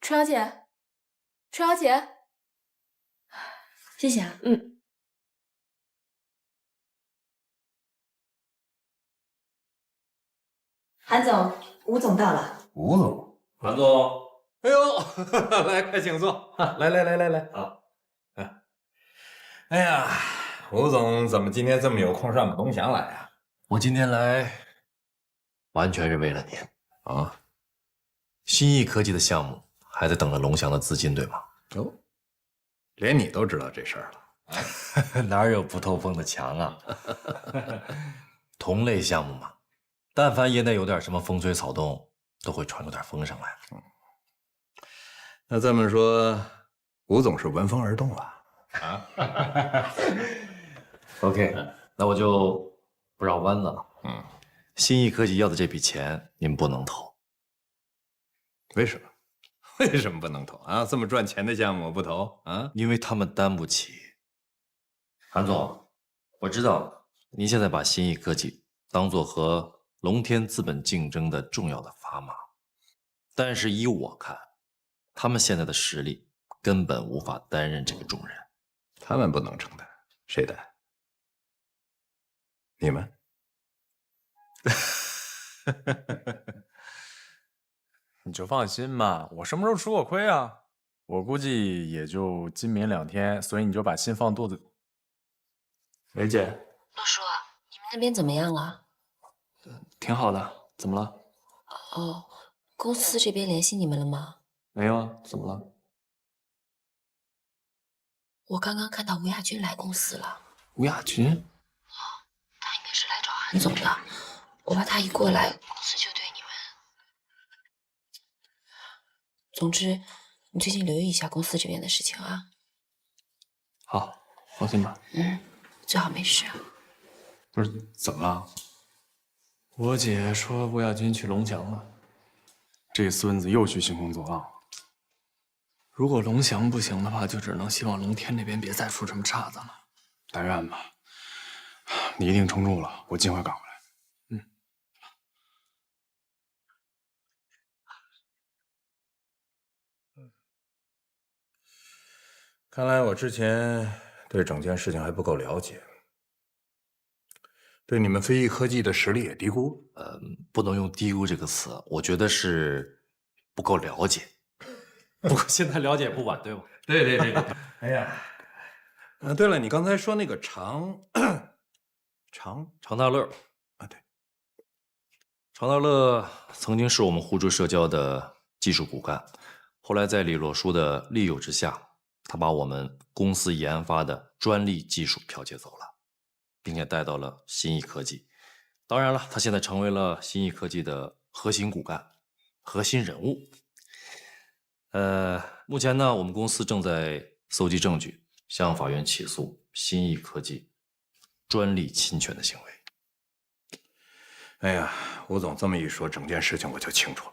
车小姐，车小姐，谢谢啊。韩总，吴总到了。吴总，韩总，哎呦，来，快请坐。来啊！哎呀，吴总怎么今天这么有空上我们龙翔来呀？我今天来，完全是为了您啊！新义科技的项目还在等着龙翔的资金，对吗？哦，连你都知道这事儿了？哪有不透风的墙啊？同类项目嘛，但凡业内有点什么风吹草动，都会传出点风上来。那这么说，吴总是闻风而动了啊？OK， 那我就不绕弯子了。新义科技要的这笔钱，您不能投。为什么？为什么不能投啊？这么赚钱的项目我不投啊？因为他们担不起。韩总，我知道您现在把新义科技当做和龙天资本竞争的重要的砝码，但是依我看，他们现在的实力根本无法担任这个重任。他们不能承担，谁担？你们？你就放心吧，我什么时候吃过亏啊？我估计也就今明2天，所以你就把心放肚子。梅姐，洛叔，你们那边怎么样了？挺好的，怎么了？哦，公司这边联系你们了吗？没有啊，怎么了？我刚刚看到吴亚军来公司了。吴亚军？他应该是来找韩总的，我怕他一过来，公司就对你们。总之，你最近留意一下公司这边的事情啊。好，放心吧。最好没事。不是，怎么了？我姐说吴亚军去龙翔了。这孙子又去兴风作浪。如果龙翔不行的话，就只能希望龙天那边别再出什么岔子了。但愿吧。你一定撑住了，我尽快赶回来。看来我之前对整件事情还不够了解，对你们飞翼科技的实力也低估。不能用低估这个词，我觉得是不够了解。不过现在了解也不晚，对吧？对。哎呀，对了，你刚才说那个常大乐啊，对，常大乐曾经是我们互助社交的技术骨干，后来在李洛书的利诱之下，他把我们公司研发的专利技术剽窃走了，并且带到了新义科技。当然了，他现在成为了新义科技的核心骨干、核心人物。目前呢，我们公司正在搜集证据，向法院起诉新义科技专利侵权的行为。哎呀，吴总这么一说，整件事情我就清楚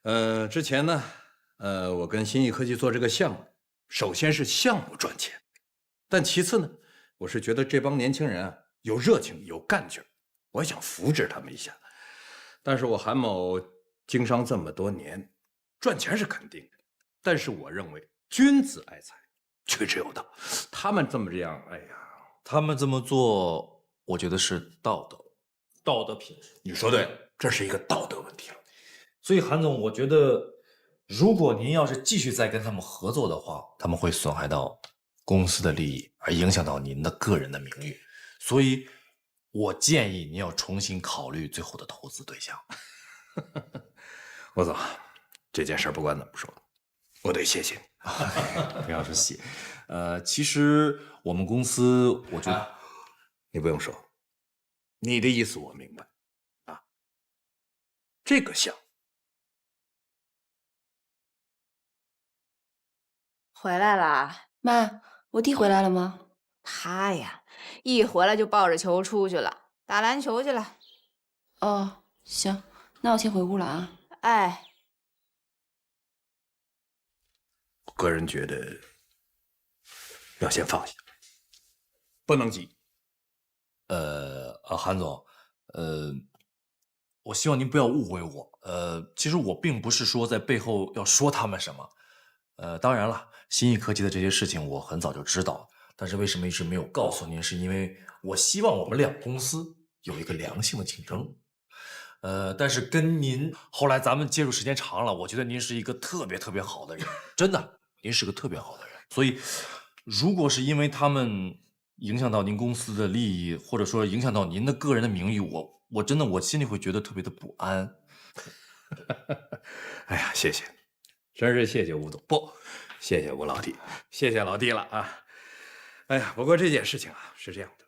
了。之前呢，我跟新义科技做这个项目，首先是项目赚钱，但其次呢，我是觉得这帮年轻人啊有热情有干劲儿，我想扶持他们一下。但是我韩某经商这么多年，赚钱是肯定的，但是我认为君子爱财，取之有道。他们这样，哎呀，他们这么做，我觉得是道德品质。你说对了，这是一个道德问题了。所以韩总，我觉得如果您要是继续再跟他们合作的话，他们会损害到公司的利益，而影响到您的个人的名誉。所以，我建议您要重新考虑最后的投资对象。吴总，这件事不管怎么说，我得谢谢你。不要说谢，其实我们公司，我觉得你不用说，你的意思我明白啊。这个项目回来啦，妈，我弟回来了吗？他呀，一回来就抱着球出去了，打篮球去了。哦，行，那我先回屋了啊。哎，我个人觉得要先放下，不能急。韩总，我希望您不要误会我。其实我并不是说在背后要说他们什么。当然了，新艺科技的这些事情我很早就知道，但是为什么一直没有告诉您？是因为我希望我们两公司有一个良性的竞争。但是跟您后来咱们接触时间长了，我觉得您是一个特别好的人，真的，您是个特别好的人。所以，如果是因为他们影响到您公司的利益，或者说影响到您的个人的名誉，我真的我心里会觉得特别的不安。哎呀，谢谢，真是谢谢吴总，不，谢谢吴老弟，谢谢老弟了啊。哎呀，不过这件事情啊是这样的，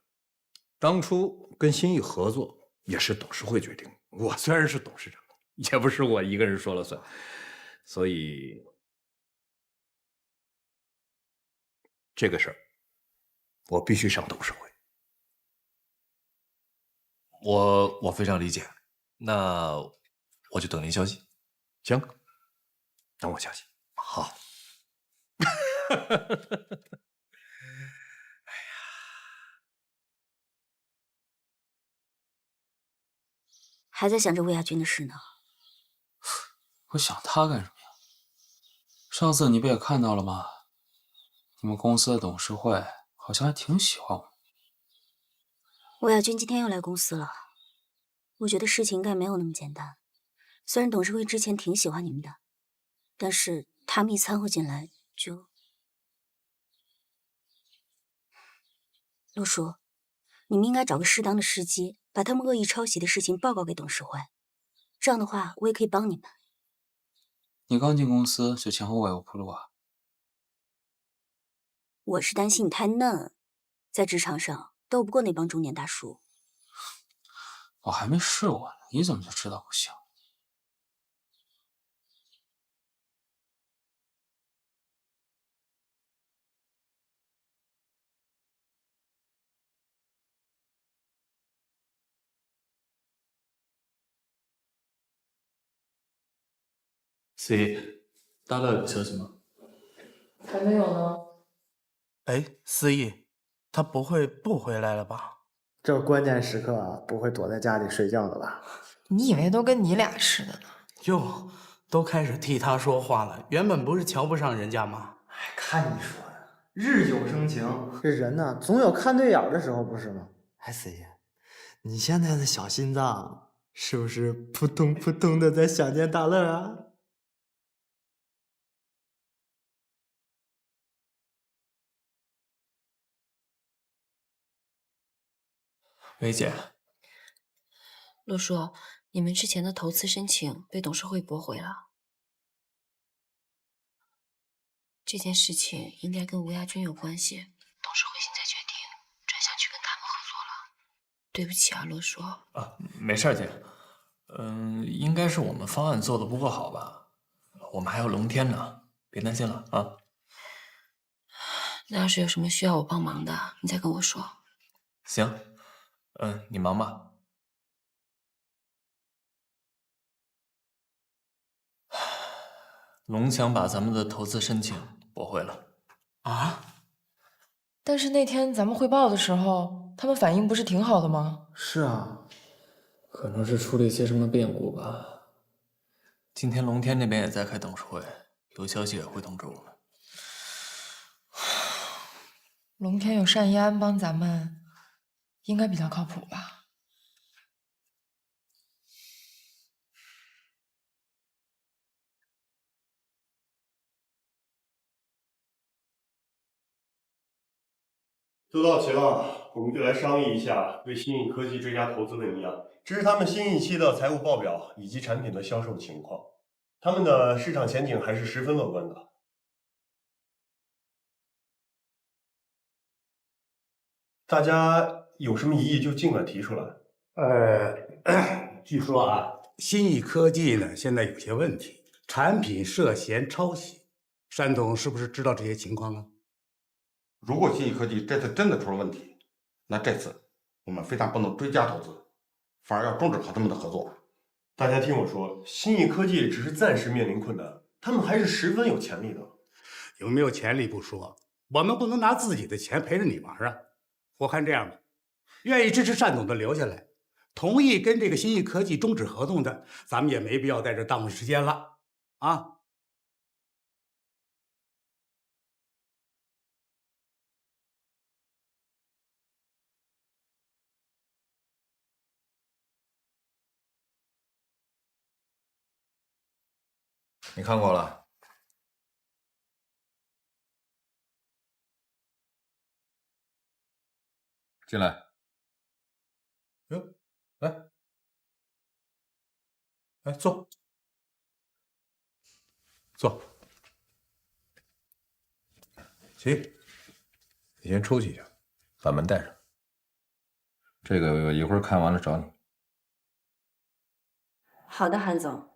当初跟新艺合作也是董事会决定的。我虽然是董事长，也不是我一个人说了算，所以这个事儿我必须上董事会。我非常理解，那我就等您消息。行，等我消息。好。还在想着魏亚军的事呢。我想他干什么呀？上次你不也看到了吗？你们公司的董事会好像还挺喜欢我。魏亚军今天又来公司了，我觉得事情应该没有那么简单。虽然董事会之前挺喜欢你们的，但是他们一掺和进来就……陆叔，你们应该找个适当的时机，把他们恶意抄袭的事情报告给董事会。这样的话，我也可以帮你们。你刚进公司就前后为我铺路啊？我是担心你太嫩，在职场上斗不过那帮中年大叔。我还没试过呢，你怎么就知道不行？思怡，大乐有消息吗？还没有呢。哎，思怡，他不会不回来了吧？这关键时刻啊，不会躲在家里睡觉的吧？你以为都跟你俩似的呢？哟，都开始替他说话了。原本不是瞧不上人家吗？哎，看你说的，日久生情，这人呢，总有看对眼的时候，不是吗？哎，思怡，你现在的小心脏是不是扑通扑通的在想念大乐啊？梅姐，陆叔，你们之前的投资申请被董事会驳回了。这件事情应该跟吴亚军有关系，董事会现在决定转向去跟他们合作了。对不起啊，陆叔。啊，没事姐。应该是我们方案做的不够好吧？我们还有龙天呢，别担心了啊。那要是有什么需要我帮忙的，你再跟我说。行，你忙吧。龙强把咱们的投资申请驳回了。啊？但是那天咱们汇报的时候，他们反应不是挺好的吗？是啊，可能是出了一些什么变故吧。今天龙天那边也在开董事会，有消息也会通知我们。龙天有单一安帮咱们，应该比较靠谱吧？都到齐了，我们就来商议一下对新颖科技这家投资的影响。这是他们新一期的财务报表以及产品的销售情况，他们的市场前景还是十分乐观的。大家有什么异议就尽管提出来。据说啊，新义科技呢现在有些问题，产品涉嫌抄袭。单总是不是知道这些情况啊？如果新义科技这次真的出了问题，那这次我们非但不能追加投资，反而要终止和他们的合作。大家听我说，新义科技只是暂时面临困难，他们还是十分有潜力的。有没有潜力不说，我们不能拿自己的钱陪着你玩啊！我看这样吧，愿意支持单总的留下来，同意跟这个新义科技终止合同的，咱们也没必要在这耽误时间了啊！你看过了？进来。哟，来，坐，坐。行，你先出去一下，把门带上。这个我一会儿看完了找你。好的，韩总。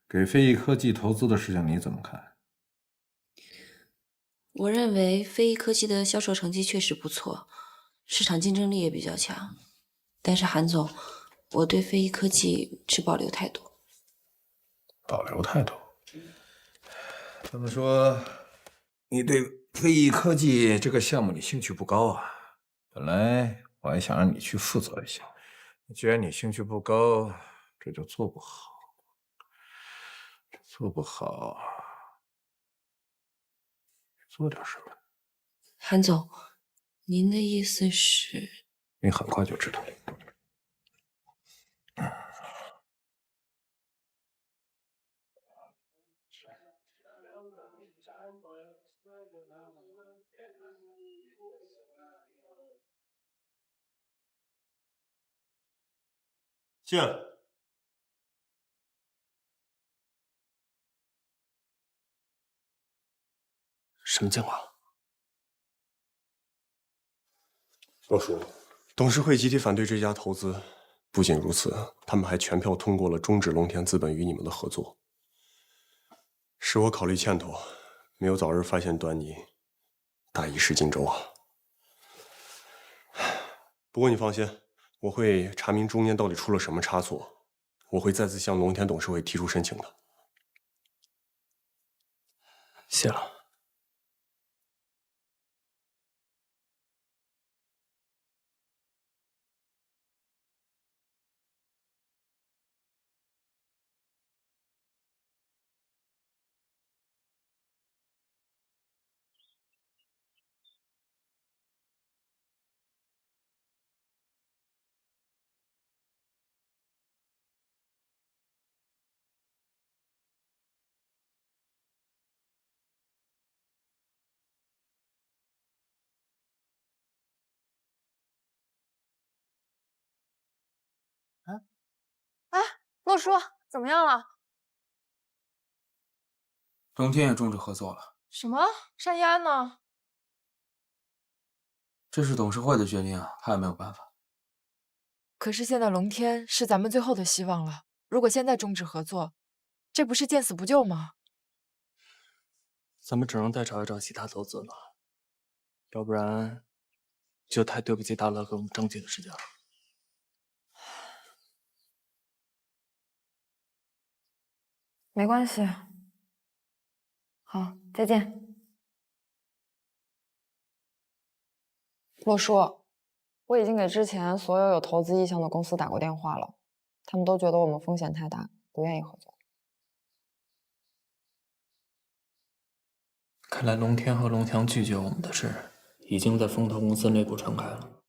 给飞翼科技投资的事情你怎么看？我认为飞翼科技的销售成绩确实不错，市场竞争力也比较强。但是韩总，我对飞翼科技持保留态度。保留态度？这么说，你对飞翼科技这个项目你兴趣不高啊？本来我还想让你去负责一下，既然你兴趣不高，这就做不好。做不好，做点什么？韩总，您的意思是？你很快就知道。进来。什么情况？罗叔，董事会集体反对这家投资。不仅如此，他们还全票通过了终止龙田资本与你们的合作。是我考虑欠妥，没有早日发现端倪，大意失荆州啊。不过你放心，我会查明中间到底出了什么差错，我会再次向龙田董事会提出申请的。谢了。哎，洛叔，怎么样了？龙天也终止合作了。什么？单一安呢？这是董事会的决定啊，他也没有办法。可是现在龙天是咱们最后的希望了，如果现在终止合作，这不是见死不救吗？咱们只能再找一找其他投资了，要不然就太对不起大乐给我们争取的时间了。没关系。好，再见。洛叔，我已经给之前所有有投资意向的公司打过电话了，他们都觉得我们风险太大，不愿意合作。看来龙天和龙强拒绝我们的事，已经在风投公司内部传开了。